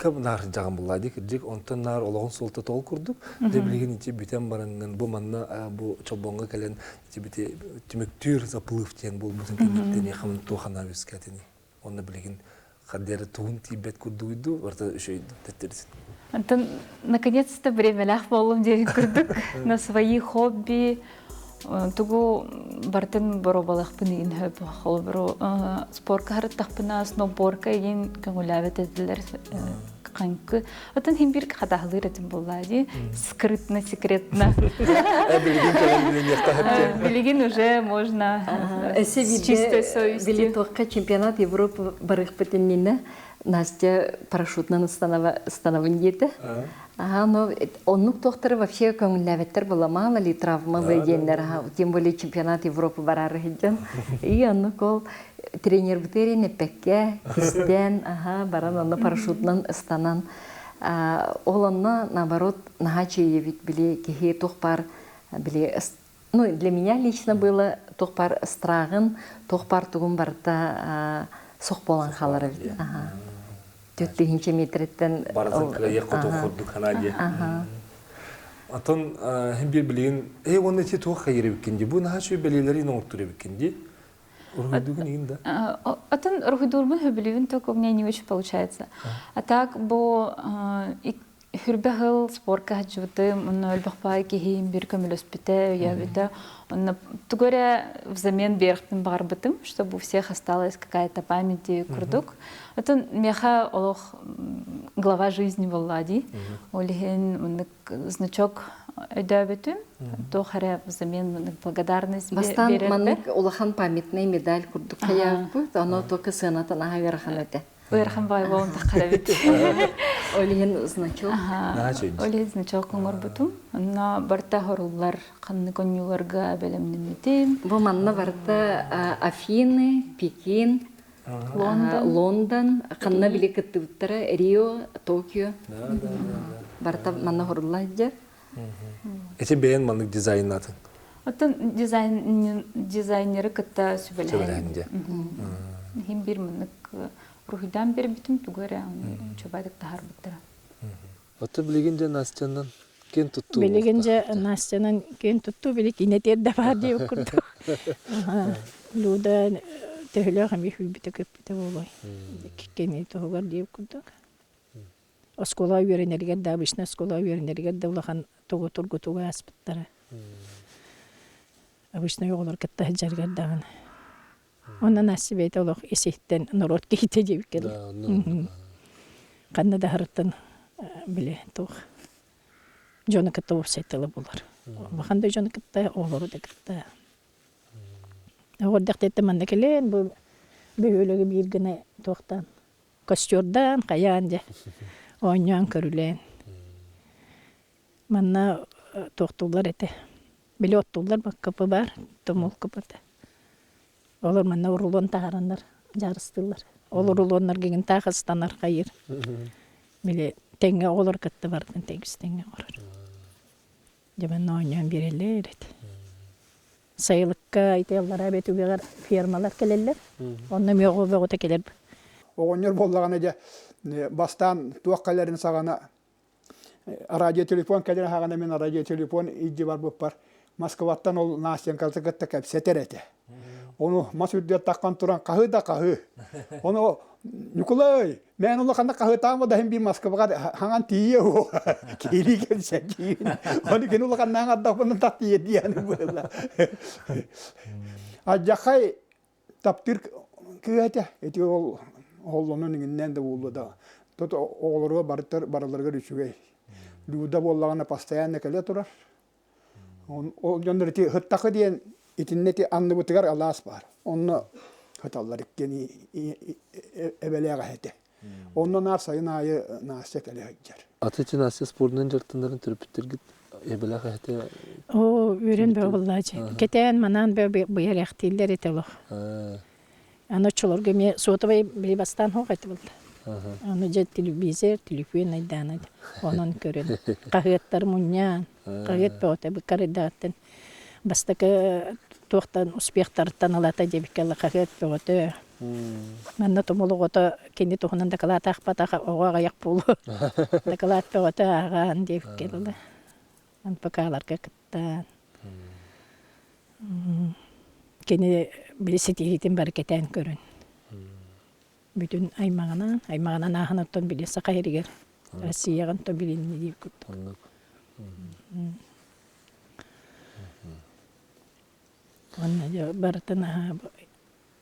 Икка нар жаган буллади кирдик, онтан нарологон солта тол курдук. Де билген ити бүтен баранган бу манна бу чобонга келен ити бите түмөктүр запылыв тен бул бутун кенеттен якын тухана бискатини. Онда билген кадер туун тибет курдуйду, варта үшөйдү теттерсин. Антон, наконец-то время лях болом девик курдук на свои хобби. Тугу бартын боробалах пынын хөп холбро спорка хараттах пына сноубордка еген көңүләбет эдилер канкы. Атын химбир кадахлыр этим буллади. Скрытно, секретно. Билигин уже можно с чистой совестью. Билетовка чемпионат Европы барых пытыннина. Настя парашютнан становындеті. Но оннук тохтары вообще көңілләбеттер была мало ли травмалы денлер. Тем более чемпионат Европы барары хеджан. И оннук ол тренер бутерине пекке, кистен, баран онны парашютнан станан. Ол онны, наоборот, нахачи евит били кихи тухпар, били... Ну, для меня лично было тухпар страгын, тухпар тугун барта соқполан халары. 4-5 метреттен... Баратын кірайе қоту құрдық қанадия. Атын hem bir bilgin, onun için tuhaf hayır bikindi. Bu naha şu belirleri noktur bikindi. Ургудугун инда. Атын ургудурбун хөбүлүбүн ток у меня не очень получается. А так бо хүрбэгыл спорка хаджуты, он өлбөхпай кихим бир көмөлөспүтэ, ябыта. Он тугоря взамен берхтен барбытым, чтобы у всех осталась какая-то память и курдук. Атын меха олох глава жизни Влади. Олихен значок ödəbətüm, toxara взамен благодарность берербе. Бастан маннык улахан памятный медаль курдук каябы, оно только сынатан аға верхан өте. Верхан бай болын тақара бет. Олеген значок. Олеген значок көңір бұтым. Онна барта хорулар, қанны конюларға бәлемнен метем. Бұл манна барта Афины, Пекин, Лондон, қанна біле кіттіуттары, Рио, Токио. Барта манна хорулар жер. Эти beğenmedik dizaynatın. Отын дизайнері кітті сөбеләйінде. Хим бір мұнық рухидан бері бітім түгөрі чөбайдық тахар бұттыра. Отын білгенде Настянан кен тұтту? Білгенде Настянан кен тұтту, білік инетерді бар деп күрді. Луда төхілі ғам ехіл біті көп біті болай. Кені тұғығар деп күрдік. Оскола үйерінергер, дабышына оскола үйерінергер, дәулахан тугу-тургу-тугу аспыттары. Обычно оғылар кітті жаргар дағын. Онан асып әйті олық есеттен нұрот кейті деп келі. Қанны да ғырыттын біле туғы. Жоны кітті опсайтылы болар. Бақанда жоны кітті, оғылары да кітті. Оғырдақ дәтті манда келен, бұл бөйлігі бір гіне тоқтан. Костюрдан, қаян де. Ойнан көрілен. Манна тоқтулар әті. Білі оттулар бақ көпі бар, тұмыл көпіті. Олар манна ұрылон тағарандар, жарыстылар. Ол ұрылонлар кеген тағыстанар қайыр. Білі тәңе олар кітті бардың тәңіз тәңе орыр. Жабанна ойнан берелер әті. Сайылыққа айтылар әбет үбеғар фермалар келелер. Онна меғу бөғіті келер. Оғыныр болдағаны де бастан туаққаларын сағана радиотелефон кәдері хағана мен радиотелефон иджи бар бұп бар. Москваттан ол Настян қалсы кітті кәп сетер әті. Оны мас үрдер таққан тұран қағы да қағы. Оны Николай, мен олы қанда қағы тағымы да бір Москваға хаңан тие о. Кейлі келсе кейін. Оны кен олы қаннан ардақпының тақты еді яны бұла. Жақай таптыр күйәті. Әті ол Оллонун иңиннен де болду да. Тот оғларға барыларға рүчүгей. Люда боллағына постоянно келе турар. Ол жондар ити хыттақы дейін итиннети анны бұтығар алаас бар. Онны хыталар иккені әбелеға әті. Онны нар сайын айы Настя келе әджер. Аты için Настя спордың жартындарын түріпіттер гит әбелеға әті? О, өрен бө боллачы. Кетен манан бө бұйар әқтейлер еті олық. Аны чолорга ме сотовый бейбастан хоқ әті болды. Аны жет телевизор, телефон айдан әді. Онын көрін. Қағеттар мұньян. Қағет бөғыты бұқарыдаттын. Бастықы тоқтан успехтарыттан алата дебекелі қағет бөғыты. Манна томолугото кенди тухунан докалат ахпатаха оога як пулу. Докалат пегота агаан деп келди. Ан пакаларга кыттан. Кени билесетихитин баркетен көрүн. Бүтүн аймагынан аханаттан билесе кайригер. Россияган то билинни деп күттүк. Онна бартына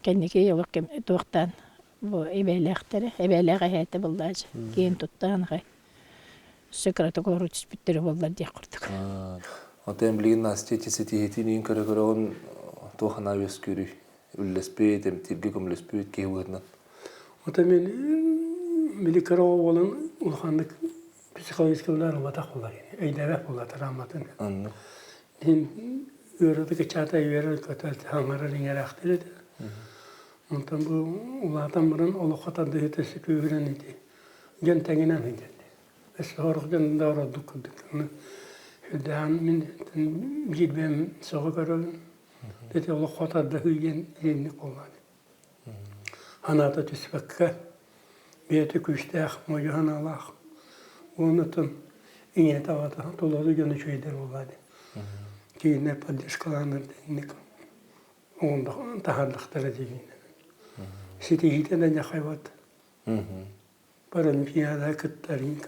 кенники йолок кем туктан бу эбелеге хете булдаж. Кийин туттан гай. Секрету коручс биттер булдар деп курдук. Атем билген Настя тесетихитин көрөгөрөн тохана вес көрү. Үллеспейт, эмтирге көмлеспейт кейугернан. Ота мен миликароо болон улхандык психологический удар батакулар. Эйдебек булат раматын. Ин өрөдө чата үйөрө көтөт хаңара риңерактыр. Онтан бу улатан буран олохата дэтэси көөрөн иди. Ген теңинен иди. Эсоргөн дара дукдук. Хүдән мин җилбем согы көрөн. Дэте олохата да хүйген ени коллан. Аната төспәккә бете күштәх моҗан Аллах. Онытын ине тавата толады гөне чөйдер булады. Кейне поддержкаланыр деңник. Онда тахарлыктар дигән. Ситеһитен дә хайват. Паралимпиада кыттарын.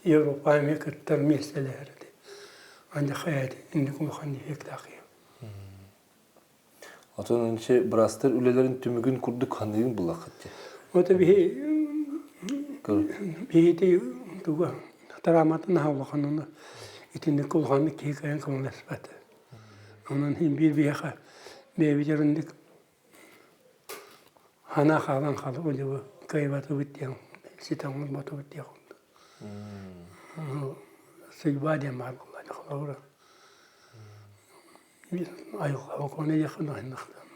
Европа мекаттар меселәре. Анда хаят инде кулхан фектахи. Атонче брастер үлелерин түмүгүн курдук хандыгын булакатты. Ота бихи туга тараматын хавлаханына итинде кулханы кейкаян кымласпаты. Онан хин бир бияха бебижеріндік хана халан халы олева кайбаты биттен ситамын баты биттен. Сыйбадия мар буллады халаура. Айуға оконе яқын айнақтан.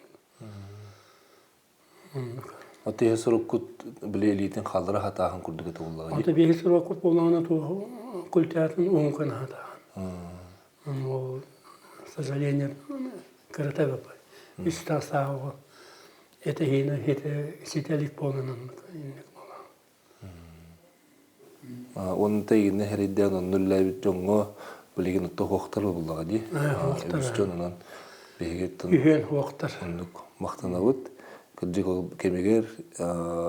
Аты хесурукут билелитин халдыра хатахан курдук эте буллага. Аты бехесурукут буллагана ту культятын оңкын хатахан. Ол, к сожалению, каратабапа. Истасауға. Это хина, это сителик полнынан. Onun teyine her iddian onnulla bit jongo bilgin otto hoqtar buldaga di. Üstünden begetten. Ühen hoqtar. Onduk maqtanabıt. Kıcık kemeger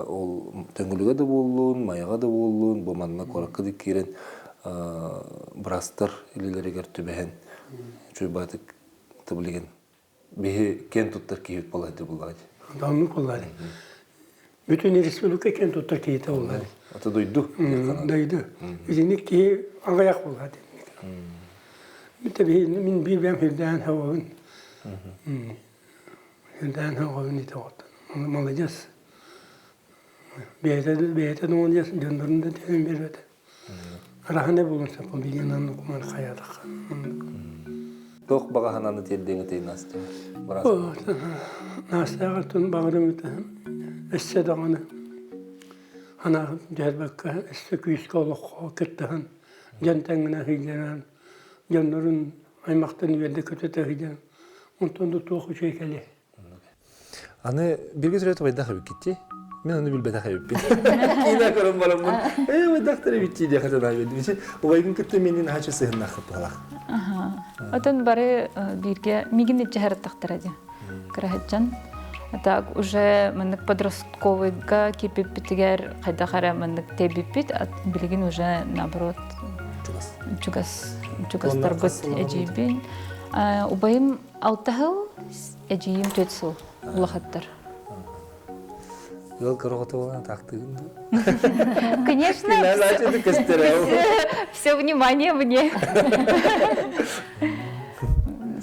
ol tengülüge de bollun, mayaga da bollun, bu manna korakı dikiren brastar ilileri tübehen. Çöbatık tabligen. Behe kent tuttar kiyip boladı buldaga. Damlı kolları. Bütün respublika kent tuttar kiyip boladı. Ata duydu. Duydu. Bizinik ki ağayak buladı. Tabii min bir ben hülden havanın. Hülden havanın ite oldu. Malacağız. Beyte doğacağız. Döndüründe dedim bir öde. Rahane bulunsa bu bilinen okuman hayadak. Tok baga hananı terdiğine teyin nasıl? Nasıl ağırtın bağırım ite. Esse dağını. Ana derbekka isteküyüske oluq kıttahan. Jantangına hıjlanan. Janların aymaktan verdi kötü hıjlan. Ondan da toğu çekeli. Anı bir gün süre bayda habib gitti. Ben onu bilbede habib bin. Kina karım baram bunu. Baydaktara bitti diye kadar habib için. O baygın kıttı menin haçı sığınna kıpalak. Атын бары бирге мигин ичәһәр тахтырады. Кырахҗан. Так уже мындык подростковыйга кипип битигер кайда хара мындык тебип бит, билген уже наоборот. Чугастар бит эҗибин. Убайым 6 ел, эҗиим 4 ел улахаттар. Yol karagata olan taktığında. Конечно. Все внимание мне.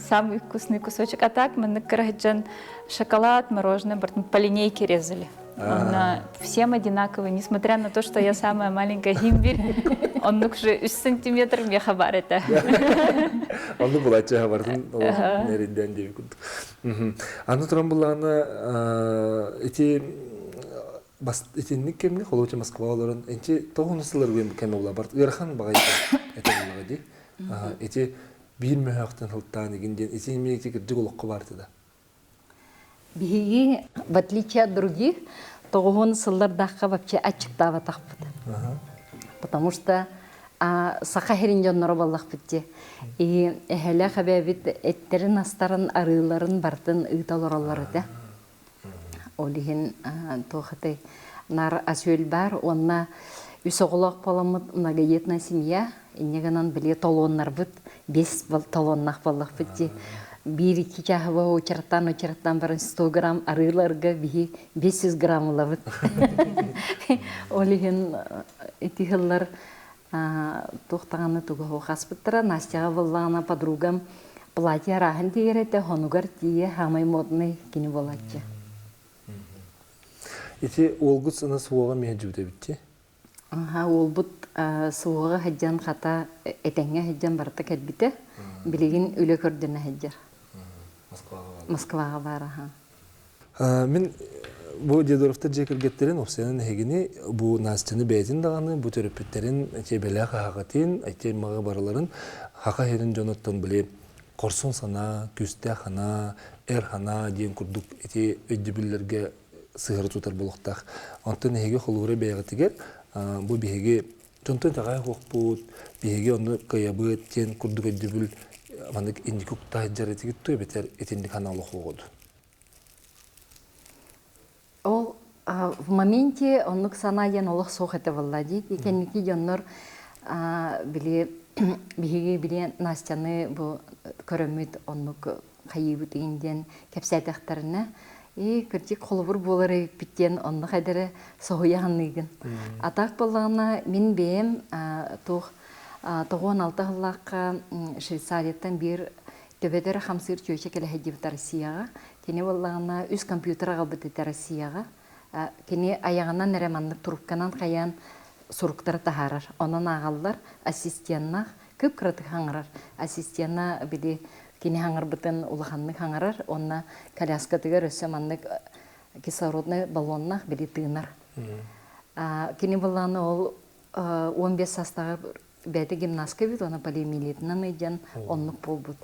Самый вкусный кусочек. А так мы на Караджан шоколад, мороженое, по линейке резали. Всем одинаковый, несмотря на то, что я самая маленькая имбирь, он уже 3 сантиметров мне хабар это. Он был отче хабардың, нериден деп күндік. Аны тұран бұлағына Этенник кемне холоча Москва оларын энче тогунусулар бем кеме була бар. Өрхан багай эте була ди. Эте бир мөхактан хылтан дегенден эсен мекте кирдик олокко барды да. Биһиги, в отличие от других, тоғын сыллардаққа вообще ачықтава тақпыды. Потому что сақа херин жоннора боллақ бітте. И эхеле хабабит эттерин астарын арыларын бартын ыйтал ораллары да. Олихин тоқыты нар асюэл бар, онна үсоғылақ поламыд многодетная семья, инегенан біле толоннар бит, 5 толоннақ боллақ бітте. Bir-iki çahva uçarttan barın 100 gram arılarga 500 gram olavıt. Olihin etihillar toxtağını tuğu xaspıttıra, Настяға vallağına подругам платье рахын тегерете, хонугар тие хамай модный кини болатчы. Ити олгут сына суоға меhe жүбіде бітті? Ол бұд суоға хаджан қата этеңе хаджан барыта кәдбіті, білеген үлі көрдіні хаджар. Москваға бар. Мен bu Дедоровтар жекіргеттерін опсенің хегіні bu Настяны бәйтін дағаны, bu төріппеттерін тебелі қағатын, айтен маға барыларын хақа херін жоноттан біле қорсын сана, күсті қана, әр қана дейін күрдік әте өйдібілерге сығыры тұтар болуқтақ. Онтан хеге қолуыры бәйғатығер, bu бейге жонтан тағай қоқ бұд, бейге оны қаябыт, тен күрдік өйдібіл мандык инди кукта жаретиги той бетер этинди каналы қоғыды. Ол в моменте оннук санайын олық соқ еті валлади. Екенники жоннор біле биһиги биле Настяны бу көрөмүт оннук кайыбы дегенден кепсәтәхтәренә и киртик холбур булары биттен онны хәдәре соһуяһанныгын. Атак булганы мин бем тух 16 еллакка Швейцариядан бир төбәдәр хамсыр чөйчә келе һәдиб Россияга. Кене булганы үз компьютерга бит Россияга. Кене аягынан нәреманлык трубканан каян суруктар тахарар. Онан агаллар ассистентнах күп кырыты хаңарар. Ассистентна биде кене хаңар битен улаханны хаңарар. Онна коляска тигәр өсәманлык кислородный баллоннах биде тыынар. Кене булганы ол 15 састагы бәте гимнастка бит, оны полиомиелитнан иден оннук болбут.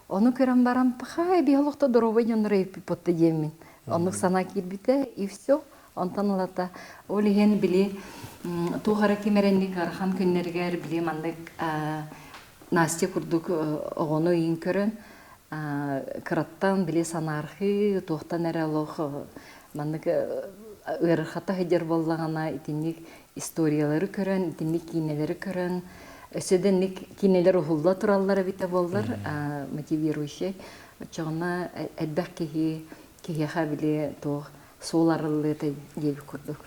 Оны көрәм барам, пахай биологта доровой жонрой пипотты демин. Оннук сана кирбите и все. Онтан алата олиген биле тугара кемеренник архан күннергер биле мандык Настя курдук огону ин көрөн кыраттан биле санархи тохтан эралох мандык ырхата хедер боллагана итинник историялары көрөн, итинник кинелери көрөн. Өсөденник кинелер ухулла тураллары бите боллар, мотивирующий. Чоғына әлбәк кихеха биле тоқ суоларылы дейбі күрдік.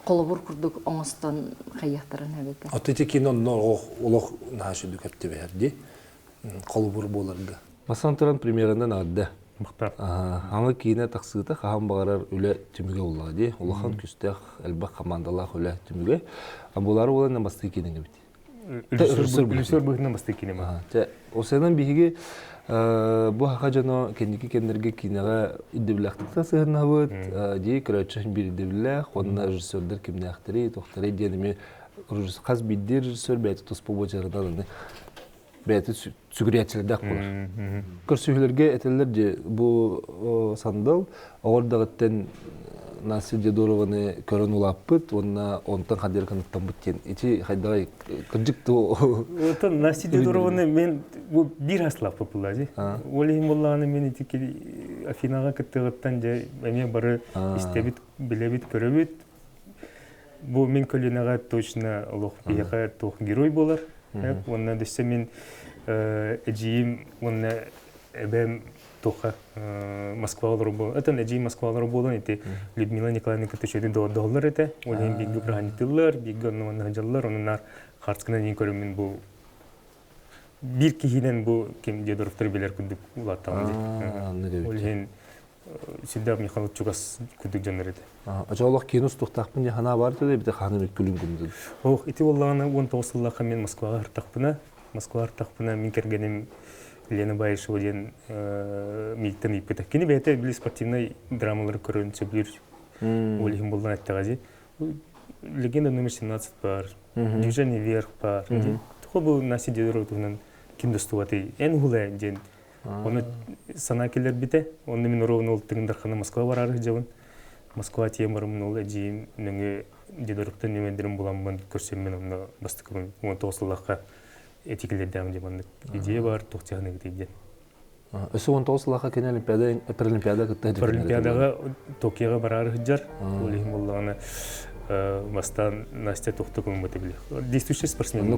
Қолыбыр күрдік оңыстан қаяқтарын әбеті. Атыте кинон олық нашы дүкәпті бәрді, қолыбыр боларғы. Масан тұран премьерандан адды. Мұқтар. Аңы кейіне тақсыты қаған бағарар үлі түміге олады. Олақан күстәқ әлбәк командалақ үлі түміге. Бұлары олайынан басты кейініңі біті. Үлісер бұғынан басты кейінім. Осайынан бейге бұл хақа жано кендекі кендерге кейінеға иддебіләқтіқта сығырна бұд. Дей күрәтшін бір иддебіләқ, онына режиссердер кеміне ақтыры, тоқтары денеме қаз бейді режиссер бәйті тоспы бөжарыдан бәйті сүгіриятчілердәк болар. Көрсүйілерге әтелер де бұл сандал, оғырдағыттен Настя Дедорованы көрін ұлаппыт, онтан қадер қанықтан бұттен. Ечі қайдағай күрджікті о... Настя Дедорованы мен бір асылап бұпылады. Олейін болағаны мен Афинаға күттіғыттан әме бары істебіт, білебіт, көребіт. Бұл мен көлінеға точно ұлық бияға тоқ герой болар. Онна дөссе мен әжейім, онна әбәм тоқа Москвалары болын. Әтін әжей Москвалары болын, әте Людмила Николаевна күттішеді доғылар әте. Олейін бейгі браханетілер, бейгі онны ғанжалылар, онынар қартықынан ең көрімен бұл бір кейінен бұл кем Дедоровтар белер күдік ұлаттағын. Олейін Сидап Михайлов Чугас күдік жаныр әте. Ажаулық кенус тоқтақпын не қана бар түді, біті қаны меккілін күмді. Эти олағаны 19 жыллақа мен Москваға артақпына мен кергенім Лена Баишева ден мейттен иппетек. Кені бәйті білі спортивный драмалары көрін сөбілер олығын болдан әттіғази. Легенда номер 17 бар, Движение вверх бар. Тұқы бұл Настя Дедоровтығынан кем достуғаты. Ән ғылай ден Оны сана келер бите. Оны мен ровно ол тыңдархана Москва барары жабын. Москва темірімін ол әжейім нөңі дедорықтан немендерім боламын көрсем мен оны бастықымын 19 лаққа этикелердәм демандық идея бар, тоқтияғын егітейден. Өсі 19 лаққа кен Паралимпиада күтті? Паралимпиадаға Токиоға барары жар. Олейім болағына бастан Настя тоқты көң бөті білі. Действующий спортсмен.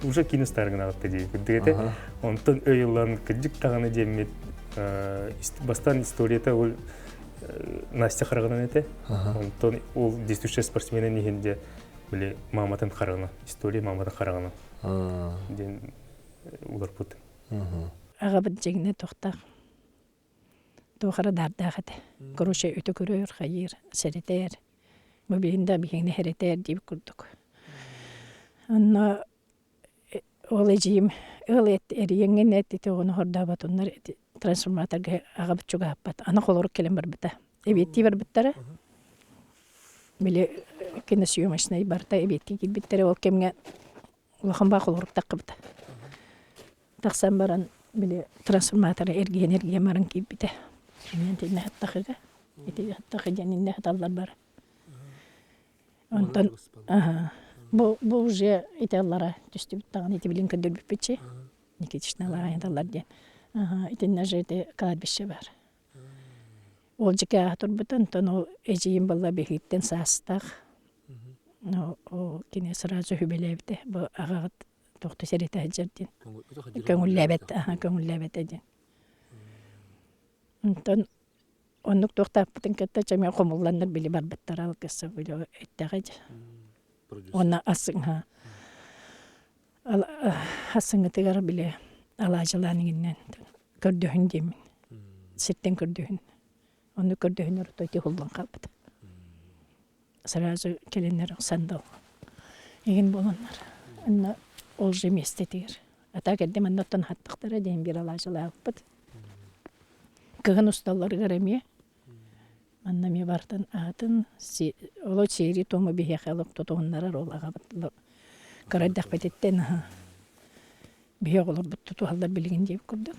Уже киностарығын ағытты дейі. Онтан өйілан күдік тағаны демет. Бастан историята ол Настя қарағынан әті. Онтан ол действующий спортсменен егенде біле маматын қарағына. История маматын қарағына. Ден олар бұты. Ағабыт жегіне тоқтақ. Тоқары дардағыды. Күріше өті көрір, қайыр, сәретер. Мөбейінде бігені херетер дейіп күрдік. Онна ол әжейім ыл әріенген әтті оғыны хорда бат, онлар трансформаторға ағабыт жүгі аппат. Ана қолырық келем бар біта. Әбетті бар біттары. Біле кені сүйі машинай барта әбетті кел біттері ол кемге ұлықын ба қолырық таққы біта. Тақсан баран біле трансформаторы әрге марын кел біті. Мен тейіне хаттақыға. Хаттақы жәнінде хаталар бар. Онтан, бұл уже италлара түсті біттаған ити білін көндір бүппетші. Никетішналар айдалар ден. Итінна жерде каладбеші бар. Ол жеке ағатыр бұтын, ол әжейін бұлла бекеттен састақ. Ол кене сразу хүбелебді. Бұл ағағыт тоқты сәреті әджерден. Көңілләбет әден. Онтан, оннук тоқтап бұтын кәтті жаме қомылланыр білі бар бұттар алғысы білі өттіғай. Онна асыңға. Асыңғы тығар білі алажыланыңыннан көрдіғін демін. Сеттен көрдіғін. Оны көрдіғін ұрыт өте құлдан қалбыды. Сразу келенер сандал. Еген боланар. Онна ол жеместі тегір. Ата кәддем аннаттан хаттықтары дейін бір алажылы албыды. Кығын ұсталар ғарамия. Анна ми бартын атын оло сери тому бихе халык тотоннара ролага бат. Карадак бететтен бихе олор бут тотуалдар билген деп көрдүк.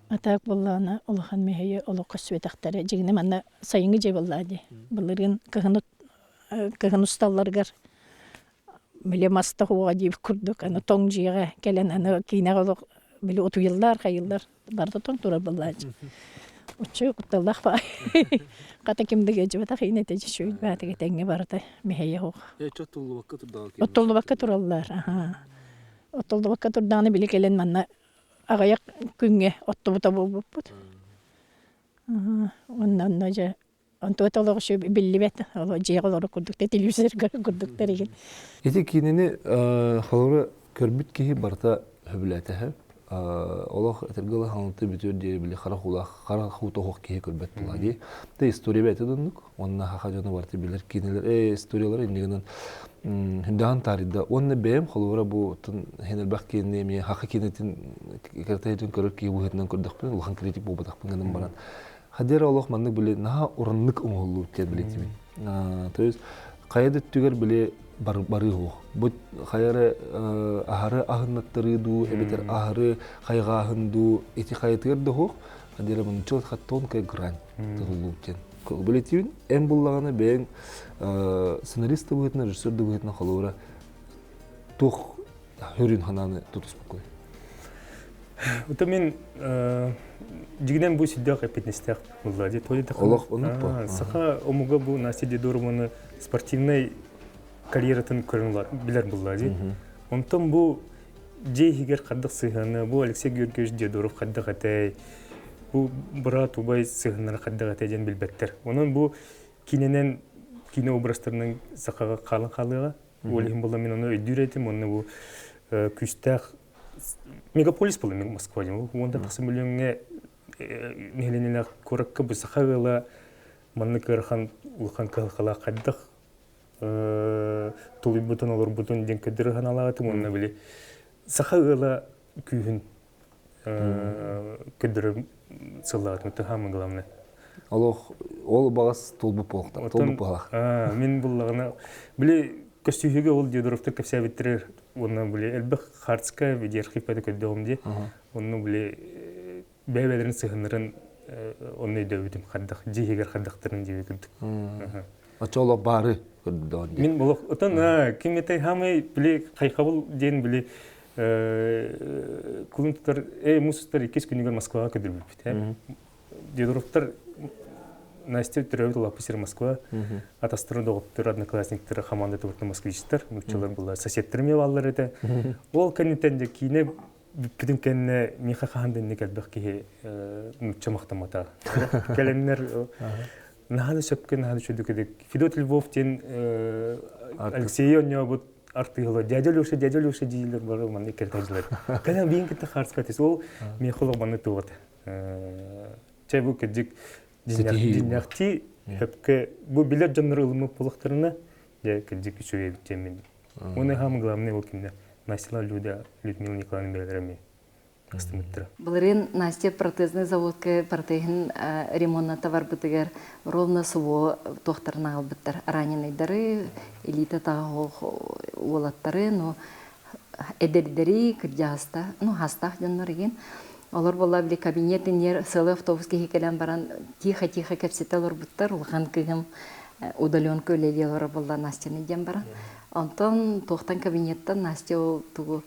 Атак боллана улахан мехе оло косветактары жигине манна сайынгы же боллади. Булырын кыгын усталларгар миле маста хуга деп көрдүк. Аны тоң жига келен аны кинага биле отуйлар хайылдар барда тоң тура боллади. Учу кутталлах ба. Ката кимдеге жибата хине теже шүй баатыга теңге барда мехе хог. Чоттулу бакка турдагы. Оттолду бакка тураллар. Оттолду бакка турдагы биле келен манна агаяк күнгө оттобута болбуппут. Оннан ножа онтотолог шүй биллибет. Ало жеголор курдук телевизор курдук тереген. Эти кинени халыры көрбүт кихи барта хөбүләтәһә. Олох этергала ханты бүтөр дие биле кара хута хок кихи көрбөт булади. Те история бетедундук. Онна хахажаны барты билер кинелер историялар индигенен хиндан тарихда онны бем халыра бу хенел бак кине ми хакы кинетин кертейдин көрөк ки бу хетнен көрдөкпүн. Улхан критик бу батакпын генен баран. Хадер Аллах манны биле на урынлык оңолуу тет билетими. То есть кайда түгөр биле бары хо. Бу хайры ахары ахыннаттырыду, эбетер ахары хайгахынду, эти хайтырды хо. Хадер мун чот хаттон кай грань тулуу тен. Билетивин эм буллаганы бен сценаристы бутна, режиссерды бутна халыра тух хөрүн хананы тутуспук. Это мен жигинен бу сиддак эпетнестек буллади. Аллах онукпа. Саха омуга бу Настя Дедорованы спортивный карьератын көрүнлөр билер буллади. Онтон бу жейгер каддык сыганы, бу Алексей Георгиевич Дедоров каддык атай, бу брат убай сыгындар каддык атайден билбеттер. Онун бу киненен кино образдарынын сакага калын калыга, олим болду мен аны өйдүретим, аны бу күстак мегаполис болду мен Москва дем. Онда 90 миллионга меленелер коракка бу сакагала манны кырхан улхан калкала каддык тулы бутон олор бутон ден кедер ханалатым онна биле сахагала күйүн кедер сыллатым тахам главное. Аллах ол багас толбуп болуктан, толбуп балак. Мен буллагына биле көстүйгө ол Дедоровту кепсебиттер, онна биле элбек хартска видерхипеде көдөм ди. Онну биле бәбәләрен сыгынырын оны дөбүтүм хаддак жигер хаддактарын жибе күрдүк. Ачоло бары көрдөн. Мен болок отон кимете хамы биле кайкабыл ден биле кулунтар мустар 2 күнүгөр Москвага көдүрүлүп. Дедоровтар Настя төрөбүт лапысыр Москва. Атастыры доктор одноклассниктер команда турту москвичтер, мучалар булар соседтерме баллар эте. Ол канитенде кине бүтүн кенне миха хандын никелбек ки мучамактамата. Келеннер наханы сөпкен наханы чөдүкедек. Федот Львов тен Алексей Онёбут артыгылы дядя Лёша дилер бар маны кертажлар. Калам бин кетте харскатыс ол мехоло маны тугат. Чебу кедик динякти хепке бу билет жанры улмы полактарына я кедик чөйөп темен. Оны хам главный окинде Насила Людмила Николаевна Белерами. Былырын Настя протезный заводка протеин ремонтна товар бытыгар ровно суво тохтарна албыттар раненыйдары элита тагы олаттары но эдердери кыржаста ну хастах жаннарыгын алар болла биле кабинетинер сылы автобуске хекелен баран тихо кепсетелер буттар улхан кыгым удаленка өлелер болла Настяны дем баран антон тохтан кабинеттан Настя тугу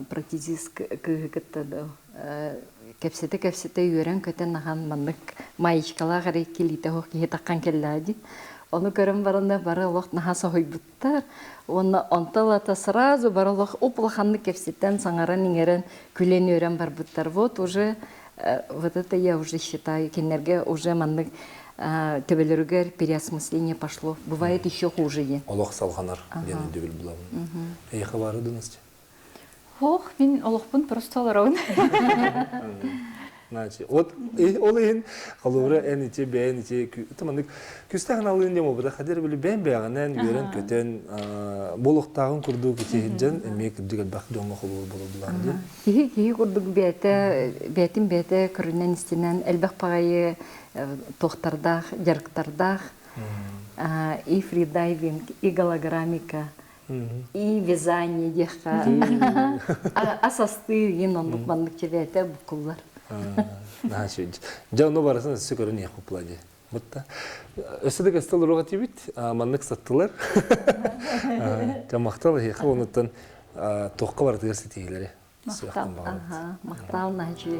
протезист кыгыттады. Кепсете үйрен көтен наған маннык маечкала ғары келейті хоқ кейі таққан келләді. Оны көрім барында бары олық наға соғой бұттар. Оны онталата сразу бары олық ұпылғанны кепсеттен саңаран еңерен күлен үйрен бар бұттар. Вот уже, вот это я уже считаю, кенерге уже маннык төбелерігер переосмысление пошло. Бывает еще хуже. Олық салғанар, дені дөбіл бұлауын. Ейқа бары дынысты? Ох, мен олықпын просто оларауын. Вот, ол ең қалуыры әнете, бәйнете, тұмандық күстағын алуын дем обыда қадер білі бән-бәғанан үйрен көтен болуқтағын күрді кетейден әмей күрдік әлбәқ дөңі қолуыр болу бұланды. Кей күрдік бәтін бәті көрінен істенен әлбәқ бағайы тоқтардақ, жарықтардақ, и фридайвинг, и голограммика. И вязание деха. Асасты ен ондық мандық чебеті бұқылар. Жауны барасын өсі көрін ең құпылади. Өсідік әстал ұруға тебет, мандық саттылар. Мақтал еқі оныттан тоққа барды көрсетегілері. Мақтал, нәжі.